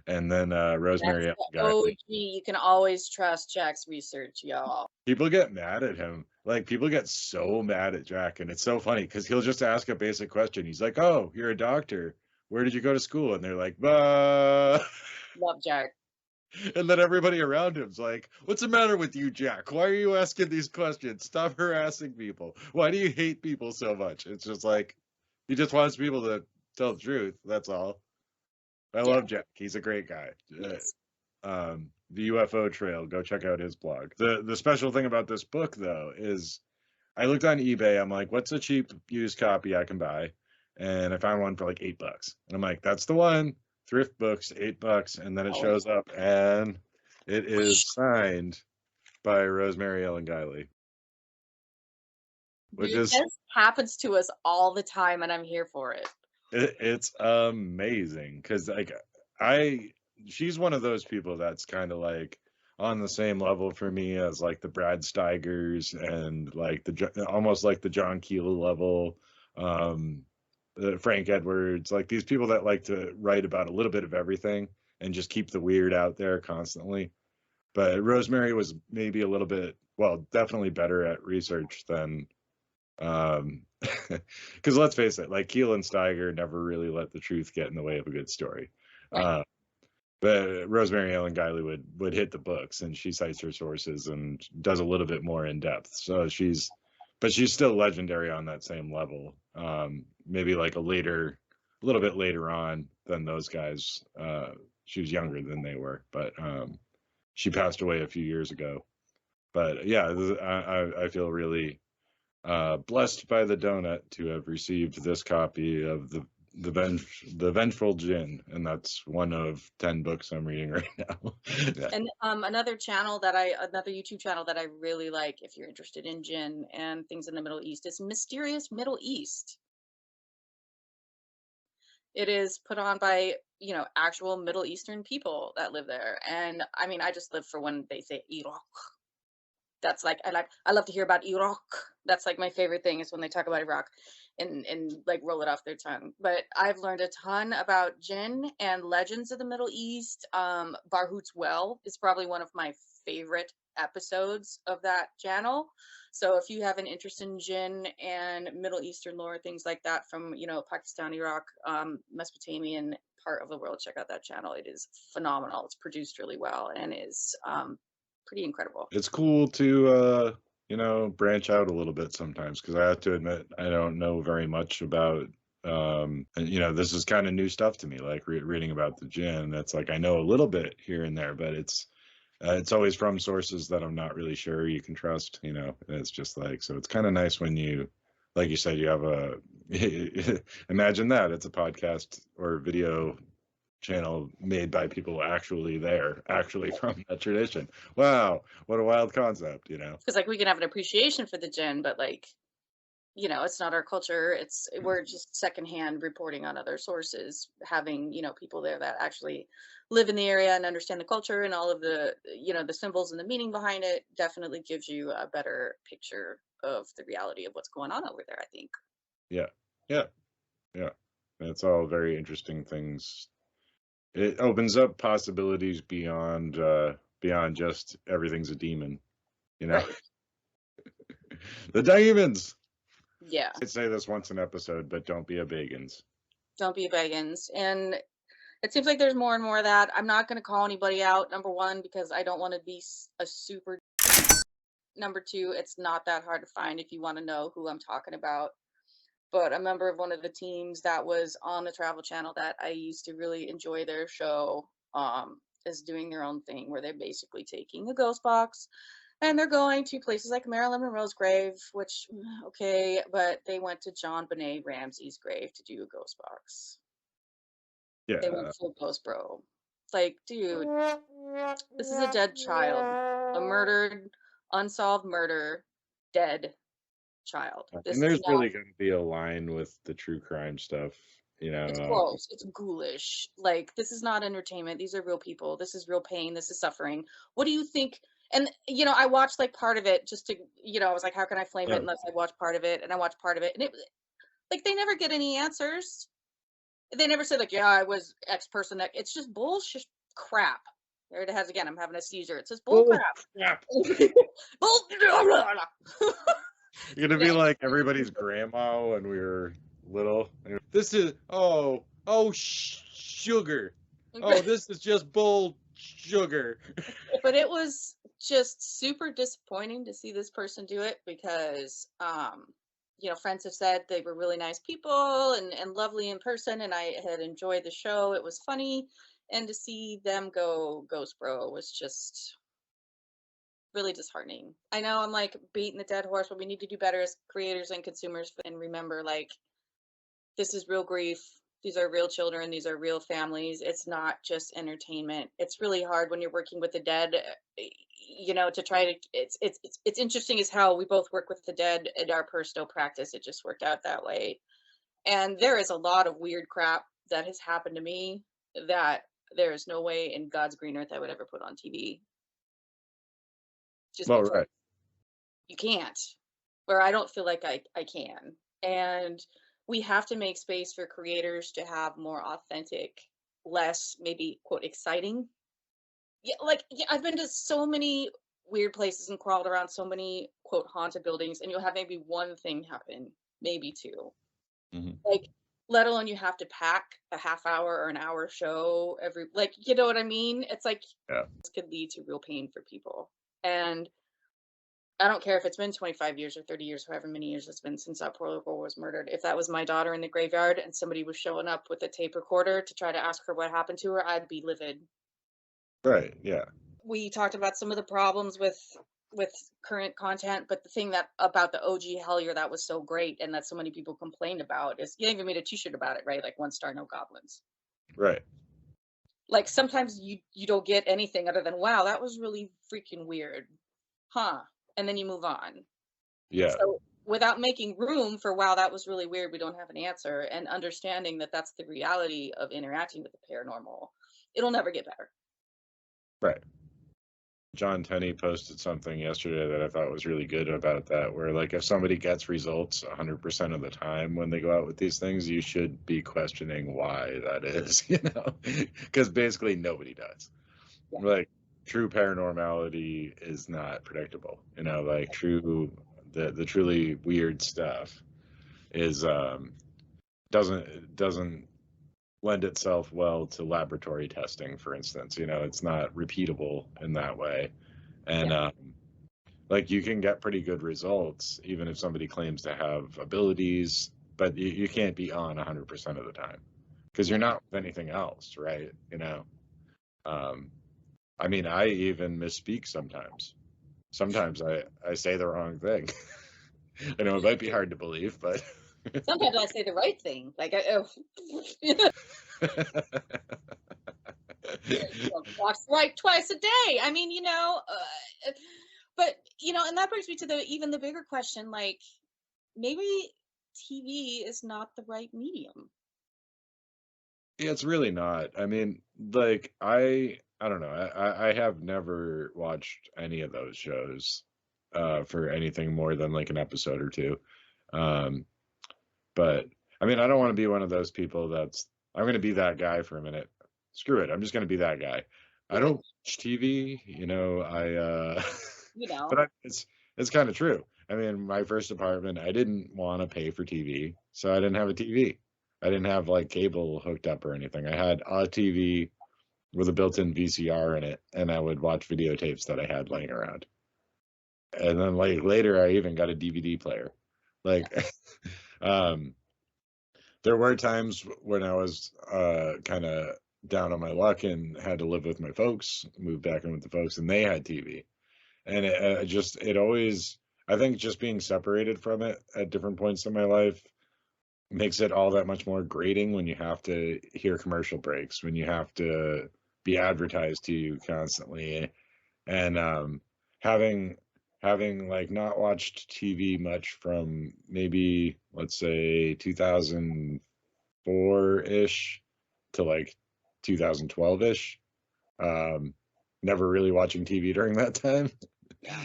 And then Rosemary OG, you can always trust Jack's research, y'all. People get mad at him. Like people get so mad at Jack, and it's so funny because he'll just ask a basic question. He's like, "Oh, you're a doctor. Where did you go to school?" And they're like, "Bah." Love Jack. And then everybody around him's like, "What's the matter with you, Jack? Why are you asking these questions? Stop harassing people. Why do you hate people so much?" It's just like he just wants people to tell the truth. That's all. I love Jack. He's a great guy. Yes. The UFO Trail, go check out his blog. The special thing about this book though is I looked on eBay. I'm like, what's a cheap used copy I can buy? And I found one for like $8. And I'm like, that's the one. Thrift Books, $8. And then it shows up and it is signed by Rosemary Ellen Guiley. Which this happens to us all the time, and I'm here for it. It's amazing because like she's one of those people that's kind of like on the same level for me as like the Brad Steigers and like almost like the John Keel level, Frank Edwards, like these people that like to write about a little bit of everything and just keep the weird out there constantly. But Rosemary was maybe a little bit, well, definitely better at research than because let's face it, like Keel and Steiger never really let the truth get in the way of a good story. Right. But Rosemary Ellen Guiley would hit the books, and she cites her sources and does a little bit more in depth. So she's still legendary on that same level. Maybe like a little bit later on than those guys. She was younger than they were, but she passed away a few years ago. But yeah, I feel really blessed by the donut to have received this copy of the Vengeful Gin, and that's one of 10 books I'm reading right now. Yeah. And another YouTube channel that I really like, if you're interested in gin and things in the Middle East, is Mysterious Middle East. It is put on by actual Middle Eastern people that live there, and I mean, I just live for when they say Iraq. That's like I love to hear about Iraq. That's like my favorite thing is when they talk about Iraq and like roll it off their tongue. But I've learned a ton about jinn and legends of the Middle East. Barhut's Well is probably one of my favorite episodes of that channel. So if you have an interest in jinn and Middle Eastern lore, things like that from, Pakistan, Iraq, Mesopotamian part of the world, check out that channel. It is phenomenal. It's produced really well and is pretty incredible. It's cool to branch out a little bit sometimes, because I have to admit I don't know very much about and this is kind of new stuff to me, like reading about the jinn. It's like I know a little bit here and there, but it's always from sources that I'm not really sure you can trust, and it's just like, so it's kind of nice when you, like you said, you have a imagine that it's a podcast or video channel made by people actually from that tradition. Wow, what a wild concept, Because like we can have an appreciation for the jinn, but like, it's not our culture. We're just secondhand reporting on other sources, having, people there that actually live in the area and understand the culture and all of the, the symbols and the meaning behind it definitely gives you a better picture of the reality of what's going on over there, I think. Yeah. It's all very interesting things. It opens up possibilities beyond just everything's a demon, Right. The demons. Yeah. I'd say this once an episode, but don't be a Bagans. Don't be a Bagans. And it seems like there's more and more of that. I'm not going to call anybody out, number one, because I don't want to be a super. Number two, it's not that hard to find if you want to know who I'm talking about. But a member of one of the teams that was on the Travel Channel that I used to really enjoy their show is doing their own thing, where they're basically taking a ghost box and they're going to places like Marilyn Monroe's grave, which, okay, but they went to John Benet Ramsey's grave to do a ghost box. Yeah. They went full ghost bro. Like, dude, this is a dead child, a murdered, unsolved murder, dead child. And there's really going to be a line with the true crime stuff, It's gross. It's ghoulish. Like, this is not entertainment. These are real people. This is real pain. This is suffering. What do you think? And, I watched like part of it just to, I was like, how can I flame it unless I watch part of it? And I watched part of it. And it, like, they never get any answers. They never say, like, yeah, I was X person. It's just bullshit crap. There it has again. I'm having a seizure. It says bull crap. Bull. You're gonna be like everybody's grandma when we were little. This is sugar. Oh, this is just bull sugar. But it was just super disappointing to see this person do it because, friends have said they were really nice people and lovely in person, and I had enjoyed the show. It was funny, and to see them go ghost bro was just really disheartening. I know I'm like beating the dead horse, but we need to do better as creators and consumers and remember, like, this is real grief. These are real children. These are real families. It's not just entertainment. It's really hard when you're working with the dead, to try to, it's interesting as how we both work with the dead in our personal practice. It just worked out that way. And there is a lot of weird crap that has happened to me that there is no way in God's green earth I would ever put on TV. Just right. You can't, or I don't feel like I can. And we have to make space for creators to have more authentic, less maybe quote exciting. I've been to so many weird places and crawled around so many quote haunted buildings, and you'll have maybe one thing happen, maybe two. Mm-hmm. Like, let alone you have to pack a half hour or an hour show every, like, you know what I mean? It's like, this could lead to real pain for people. And I don't care if it's been 25 years or 30 years, however many years it's been since that poor little girl was murdered. If that was my daughter in the graveyard and somebody was showing up with a tape recorder to try to ask her what happened to her, I'd be livid. Right, yeah. We talked about some of the problems with current content, but the thing that about the OG Hellier that was so great and that so many people complained about is, you even made a t-shirt about it, right? Like, 1 star, no goblins. Right. Like, sometimes you don't get anything other than, wow, that was really freaking weird. Huh. And then you move on. Yeah. So without making room for, wow, that was really weird, we don't have an answer, and understanding that that's the reality of interacting with the paranormal, it'll never get better. Right. John Tenney posted something yesterday that I thought was really good about that, where, like, if somebody gets results 100% of the time when they go out with these things, you should be questioning why that is, because basically nobody does. Yeah. Like, true paranormality is not predictable. You know, like the truly weird stuff is doesn't lend itself well to laboratory testing, for instance. You know, it's not repeatable in that way. And like you can get pretty good results even if somebody claims to have abilities, but you can't be on 100% of the time because you're not with anything else, right? You know, um, I mean, I even misspeak sometimes. Sometimes I say the wrong thing. I know it might be hard to believe, but Sometimes I say the right thing. Like, watch right twice a day. I mean, but and that brings me to the bigger question. Like, maybe TV is not the right medium. Yeah, it's really not. I mean, like I don't know. I have never watched any of those shows for anything more than like an episode or two. Um, but I mean, I don't want to be one of those people that's I'm going to be that guy for a minute. Screw it. I'm just going to be that guy. I don't watch TV, but it's kind of true. I mean, my first apartment, I didn't want to pay for TV, so I didn't have a TV. I didn't have like cable hooked up or anything. I had a TV with a built-in VCR in it, and I would watch videotapes that I had laying around. And then like later, I even got a DVD player. Like, um, there were times when I was kind of down on my luck and had to live with my folks, moved back in with the folks, and they had TV. And it always, I think just being separated from it at different points in my life makes it all that much more grating when you have to hear commercial breaks, when you have to be advertised to you constantly. And having like not watched TV much from maybe let's say 2004-ish to like 2012-ish. Never really watching TV during that time.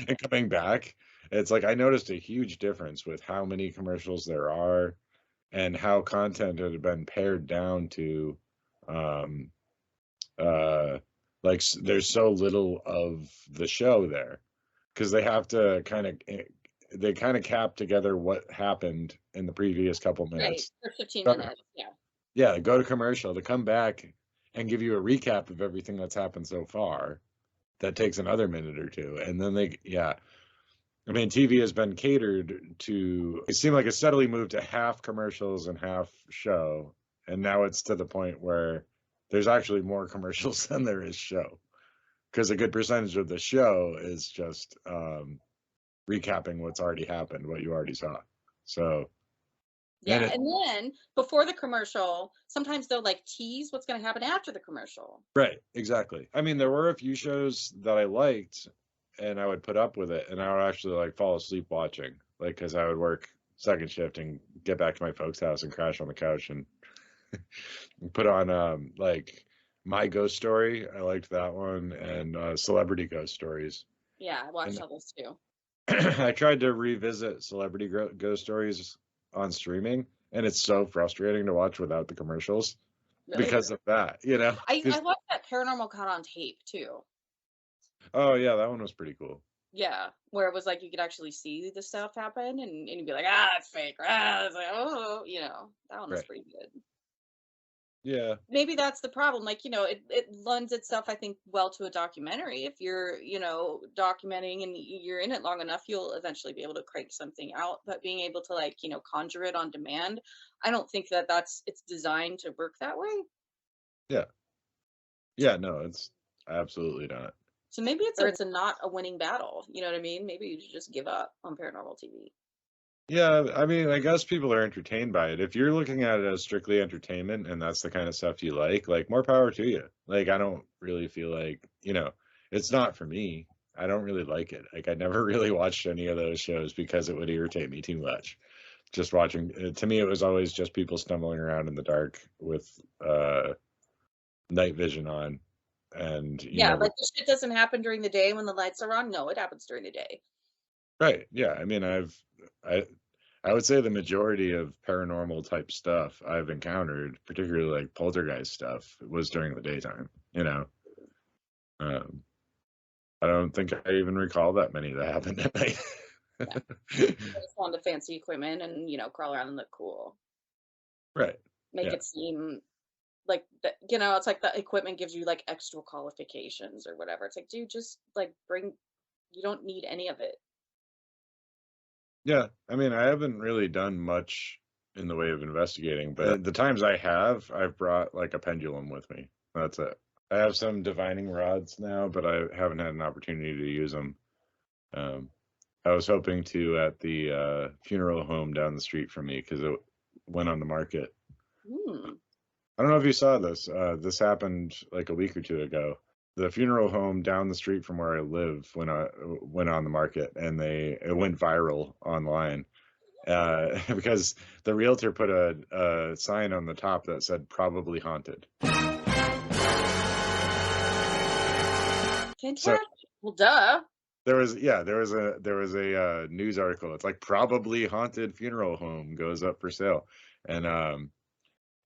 And coming back, it's like I noticed a huge difference with how many commercials there are and how content had been pared down to um uh there's so little of the show there because they have to they kind of cap together what happened in the previous couple Right, minutes. for 15 Go- minutes. yeah, go to commercial to come back and give you a recap of everything that's happened so far. That takes another minute or two, and then I mean, TV has been catered to. It seemed like it steadily moved to half commercials and half show, and now it's to the point where there's actually more commercials than there is show, because a good percentage of the show is just recapping what's already happened, what you already saw. So Yeah, and then before the commercial, sometimes they'll like tease what's going to happen after the commercial. Right, exactly. I mean, there were a few shows that I liked, and I would put up with it, and I would actually like fall asleep watching, like because I would work second shift and get back to my folks' house and crash on the couch and put on like My Ghost Story. I liked that one, and Celebrity Ghost Stories. Yeah, I watched all those too. I tried to revisit Celebrity Ghost Stories on streaming, and it's so frustrating to watch without the commercials because of that, you know. I watched that Paranormal Caught on Tape too. Oh yeah, that one was pretty cool. Yeah, where it was like you could actually see the stuff happen, and you'd be like, it's fake. It's like, that one was pretty good. Yeah. Maybe that's the problem. Like, it lends itself, I think, well to a documentary. If you're, documenting and you're in it long enough, you'll eventually be able to crank something out. But being able to like, conjure it on demand, I don't think it's designed to work that way. Yeah. Yeah, no, it's absolutely not. So maybe it's not a winning battle. You know what I mean? Maybe you should just give up on paranormal TV. Yeah, I mean, I guess people are entertained by it. If you're looking at it as strictly entertainment and that's the kind of stuff you like more power to you. Like, I don't really feel like, it's not for me. I don't really like it. Like, I never really watched any of those shows because it would irritate me too much. Just watching, to me, it was always just people stumbling around in the dark with night vision on. And, like this shit doesn't happen during the day when the lights are on. No, it happens during the day. Right. Yeah. I mean, I would say the majority of paranormal type stuff I've encountered, particularly like poltergeist stuff, was during the daytime, Um, I don't think I even recall that many that happened at night. They just want the fancy equipment and, crawl around and look cool. Right. Make Yeah. it seem like it's like the equipment gives you like extra qualifications or whatever. It's like, dude, just like you don't need any of it. Yeah. I mean, I haven't really done much in the way of investigating, but the times I have, I've brought like a pendulum with me. That's it. I have some divining rods now, but I haven't had an opportunity to use them. I was hoping to at the funeral home down the street from me because it went on the market. Hmm. I don't know if you saw this. This happened like a week or two ago. The funeral home down the street from where I live went on the market, and it went viral online because the realtor put a sign on the top that said "probably haunted." Fantastic. So Well, duh. there was a news article. It's like probably haunted funeral home goes up for sale, and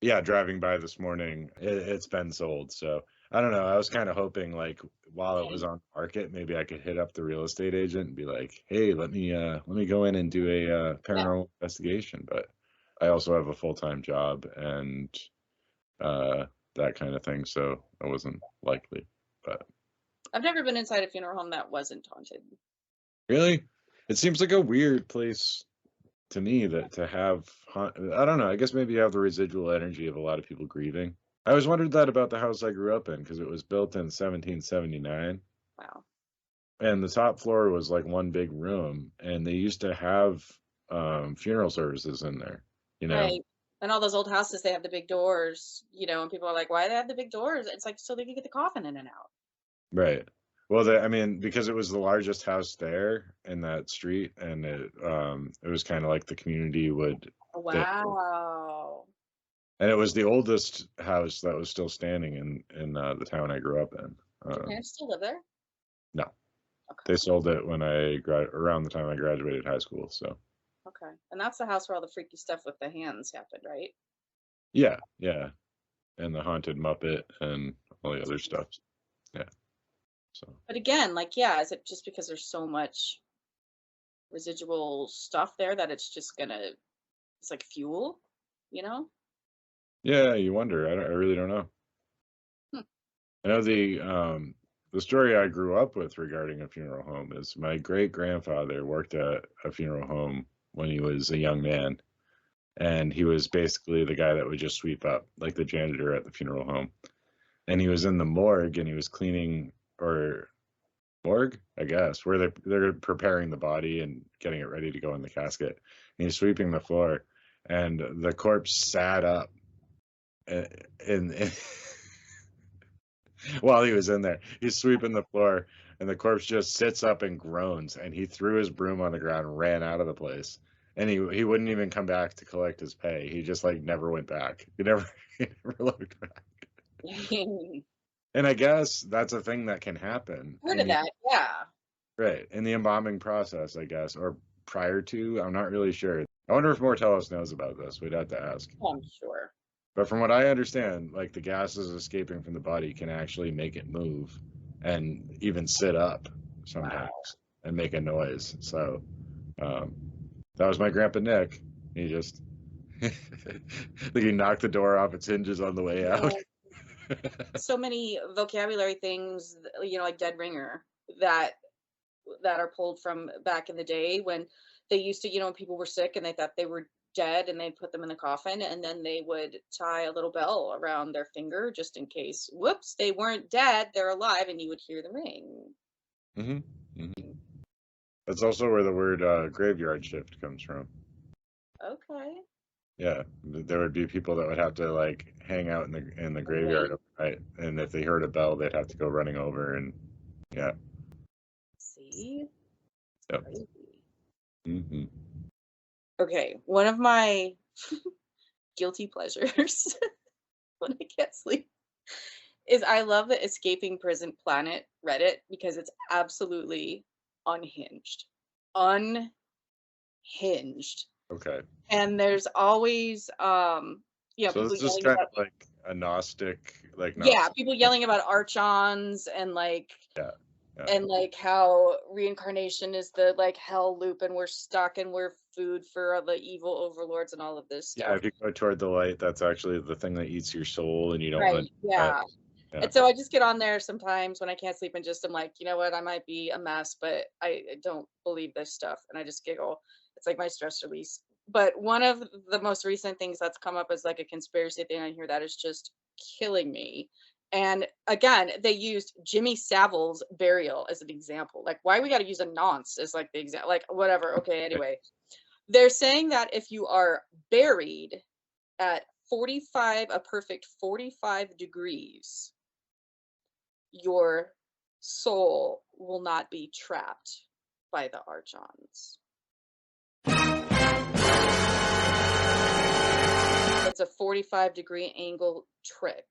yeah, driving by this morning, it's been sold. So I don't know. I was kind of hoping, like, while it was on the market, maybe I could hit up the real estate agent and be like, "Hey, let me go in and do a paranormal investigation." But I also have a full-time job and that kind of thing, so it wasn't likely. But I've never been inside a funeral home that wasn't haunted. really, it seems like a weird place to me that to have. I don't know. I guess maybe you have the residual energy of a lot of people grieving. I always wondered that about the house I grew up in because it was built in 1779. Wow. And the top floor was like one big room, and they used to have funeral services in there. You know, Right. And all those old houses, they have the big doors, and people are like, why do they have the big doors? It's like so they can get the coffin in and out. right? Well, I mean, because it was the largest house there in that street, and it was kind of like the community would. Wow. And it was the oldest house that was still standing in the town I grew up in. Did your parents still live there? No, Okay. they sold it when around the time I graduated high school. So Okay. And that's the house where all the freaky stuff with the hands happened, right? yeah, yeah, and the haunted Muppet and all the other stuff. Yeah. So But again, like, yeah, is it just because there's so much residual stuff there that it's like fuel, you know? yeah, you wonder. I really don't know. Hmm. I know the story I grew up with regarding a funeral home is my great grandfather worked at a funeral home when he was a young man, and he was basically the guy that would just sweep up, like the janitor at the funeral home. And he was in the morgue and he was cleaning, or morgue, I guess, where they're preparing the body and getting it ready to go in the casket. And he's sweeping the floor, and the corpse sat up, and while he was in there, he's sweeping the floor, and the corpse just sits up and groans. And he threw his broom on the ground and ran out of the place. And he wouldn't even come back to collect his pay. He just like never went back. He never looked back. And I guess that's a thing that can happen. Heard of that, yeah. Right. In the embalming process, I guess, or prior to, I'm not really sure. I wonder if Mortellus knows about this. We'd have to ask. I'm sure. But from what I understand, like the gases escaping from the body can actually make it move and even sit up sometimes and make a noise. So that was my grandpa Nick. He just like he knocked the door off its hinges on the way out. So many vocabulary things, like dead ringer that are pulled from back in the day when they used to, when people were sick and they thought they were dead and they'd put them in the coffin and then they would tie a little bell around their finger just in case, whoops, they weren't dead, they're alive, and you would hear the ring. Mm-hmm. Mm-hmm. That's also where the word graveyard shift comes from. Okay. Yeah, there would be people that would have to like hang out in the graveyard overnight, and if they heard a bell, they'd have to go running over, and yeah. See? Yep. Crazy. Mm-hmm. Okay, one of my guilty pleasures when I can't sleep is I love the Escaping Prison Planet Reddit because it's absolutely unhinged. Unhinged. Okay. And there's always So people it's just yelling kind about of like a Gnostic, like yeah, Gnostic. people yelling about archons and like Yeah. and like how reincarnation is the like hell loop, and we're stuck and we're food for the evil overlords and all of this Yeah, stuff. if you go toward the light, that's actually the thing that eats your soul, and you don't want Right. to do that. Yeah. Yeah. And so I just get on there sometimes when I can't sleep and just I'm like, you know what, I might be a mess, but I don't believe this stuff. And I just giggle. It's like my stress release. But one of the most recent things that's come up as like a conspiracy thing on here that is just killing me. And again, they used Jimmy Savile's burial as an example. Like, why we got to use a nonce as like the example? Like, whatever. Okay. Anyway, they're saying that if you are buried at 45, a perfect 45 degrees, your soul will not be trapped by the archons. It's a 45-degree angle trick.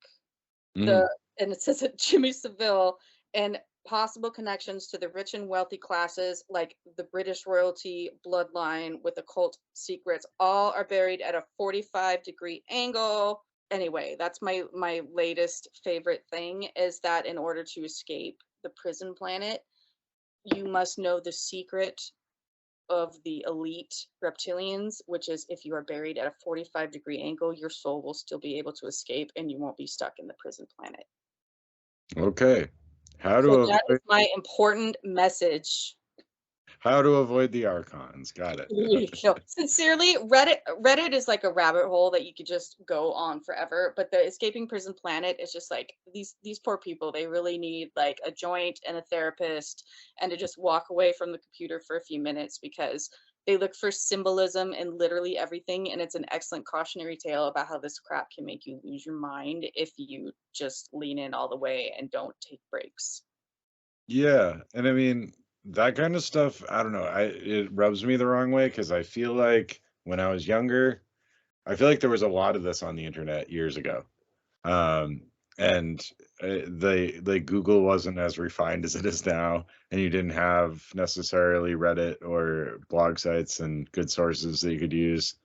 Mm. And it says that Jimmy Savile and possible connections to the rich and wealthy classes like the British royalty bloodline with occult secrets all are buried at a 45-degree angle. Anyway, that's my latest favorite thing is that in order to escape the prison planet, you must know the secret of the elite reptilians, which is if you are buried at a 45-degree angle, your soul will still be able to escape and you won't be stuck in the prison planet. Okay. How So to that is avoid my important message. the archons. Got it. No, sincerely, Reddit is like a rabbit hole that you could just go on forever. But the escaping prison planet is just like these poor people. They really need like a joint and a therapist, and to just walk away from the computer for a few minutes because they look for symbolism in literally everything. And it's an excellent cautionary tale about how this crap can make you lose your mind if you just lean in all the way and don't take breaks. Yeah, and I mean that kind of stuff, I don't know, it rubs me the wrong way because I feel like when I was younger, I feel like there was a lot of this on the internet years ago. Um, and the Google wasn't as refined as it is now, and you didn't have necessarily Reddit or blog sites and good sources that you could use.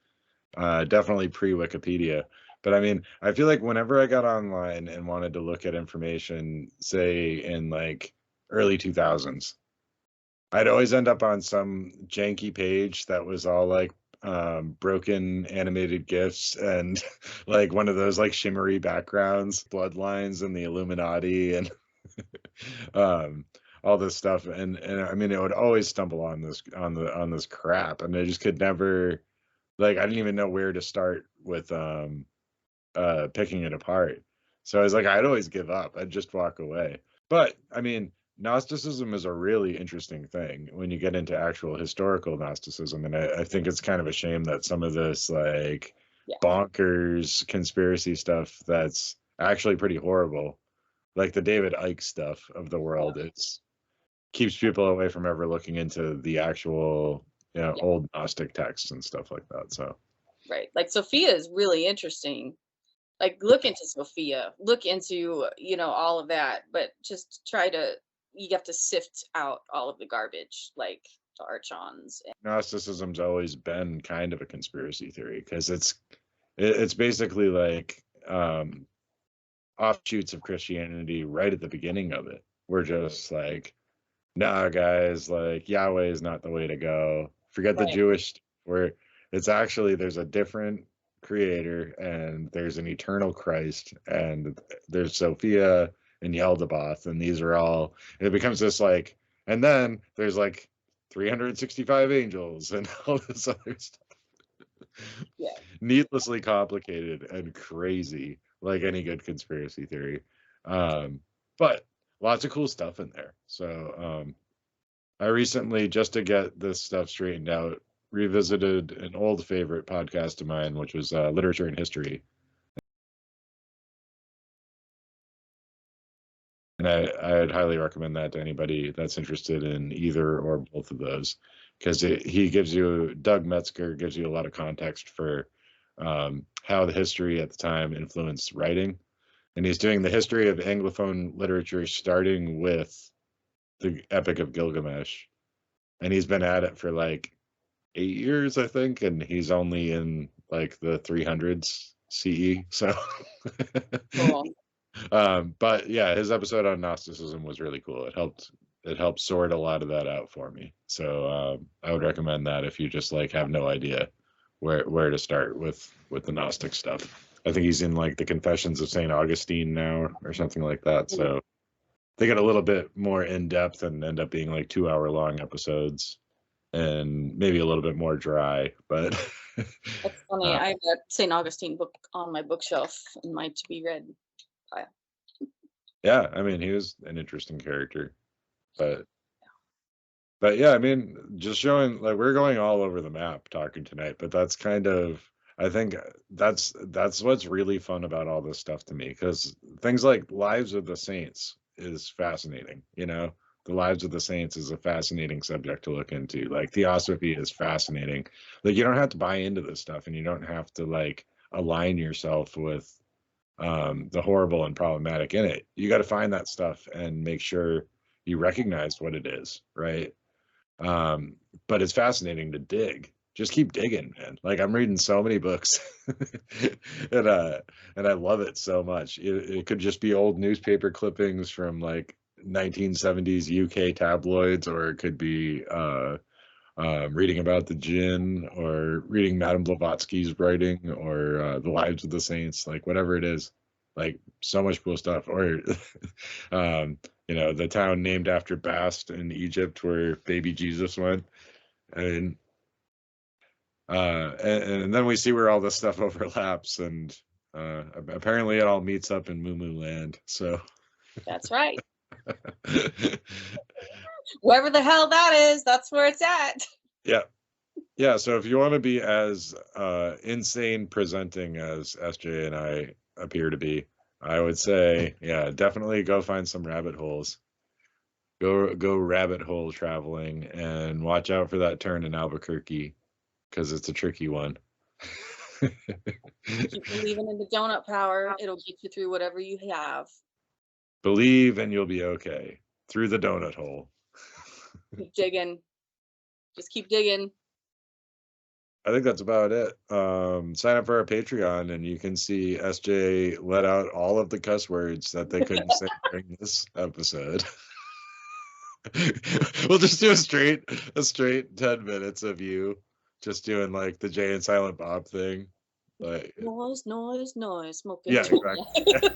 Definitely pre-Wikipedia. But I mean, I feel like whenever I got online and wanted to look at information, say in like early 2000s, I'd always end up on some janky page that was all like broken animated GIFs and like one of those like shimmery backgrounds, bloodlines and the Illuminati and all this stuff. And I mean, it would always stumble on this crap, and I just could never, like, I didn't even know where to start with picking it apart. So I was like, I'd always give up. I'd just walk away. But I mean, Gnosticism is a really interesting thing when you get into actual historical Gnosticism. And I think it's kind of a shame that some of this like Yeah. bonkers conspiracy stuff that's actually pretty horrible, like the David Icke stuff of the world, it's keeps people away from ever looking into the actual, old Gnostic texts and stuff like that. So Right. Like Sophia is really interesting. Like look into Sophia, look into, all of that, but just you have to sift out all of the garbage, like the archons. Gnosticism's always been kind of a conspiracy theory because it's basically like offshoots of Christianity right at the beginning of it. We're just like, nah, guys, like Yahweh is not the way to go. Forget the Right. Jewish, where it's actually there's a different creator and there's an eternal Christ and there's Sophia and Yaldabaoth, and these are all, it becomes this like, and then there's like 365 angels and all this other stuff. Yeah. Needlessly complicated and crazy, like any good conspiracy theory. But lots of cool stuff in there. So I recently, just to get this stuff straightened out, revisited an old favorite podcast of mine, which was Literature and History. And I'd highly recommend that to anybody that's interested in either or both of those, because Doug Metzger gives you a lot of context for how the history at the time influenced writing. And he's doing the history of Anglophone literature, starting with the Epic of Gilgamesh. And he's been at it for like 8 years, I think, and he's only in like the 300s CE. So, Cool. but yeah, his episode on Gnosticism was really cool. It helped it helped sort a lot of that out for me. So I would recommend that if you just like have no idea where to start with the Gnostic stuff. I think he's in like the Confessions of Saint Augustine now or something like that. So they get a little bit more in depth and end up being like 2-hour long episodes and maybe a little bit more dry, but That's funny. I have a St. Augustine book on my bookshelf in my to be read pile. yeah, I mean, he was an interesting character, but yeah, I mean, just showing like we're going all over the map talking tonight, but that's kind of, I think that's what's really fun about all this stuff to me, because things like Lives of the Saints is fascinating. You know, the Lives of the Saints is a fascinating subject to look into. Like Theosophy is fascinating. Like you don't have to buy into this stuff, and you don't have to like align yourself with the horrible and problematic in it. You got to find that stuff and make sure you recognize what it is, right? But it's fascinating to dig. Just keep digging, man. Like I'm reading so many books and I love it so much. It could just be old newspaper clippings from like 1970s UK tabloids, or it could be reading about the Djinn, or reading Madame Blavatsky's writing, or the Lives of the Saints, like whatever it is. Like so much cool stuff. Or you know, the town named after Bast in Egypt where baby Jesus went. And and then we see where all this stuff overlaps, and apparently it all meets up in Moo Moo Land. So That's right. Wherever the hell that is, that's where it's at. Yeah, so if you want to be as insane presenting as SJ and I appear to be, I would say, yeah, definitely go find some rabbit holes. Go rabbit hole traveling, and watch out for that turn in Albuquerque, because it's a tricky one. Keep believing in the donut power. It'll get you through whatever you have. Believe and you'll be okay. Through the donut hole. Keep digging. Just keep digging. I think that's about it. Sign up for our Patreon and you can see SJ let out all of the cuss words that they couldn't say during this episode. We'll just do a straight 10 minutes of you just doing like the Jay and Silent Bob thing. Like Noise, smoking. yeah, exactly.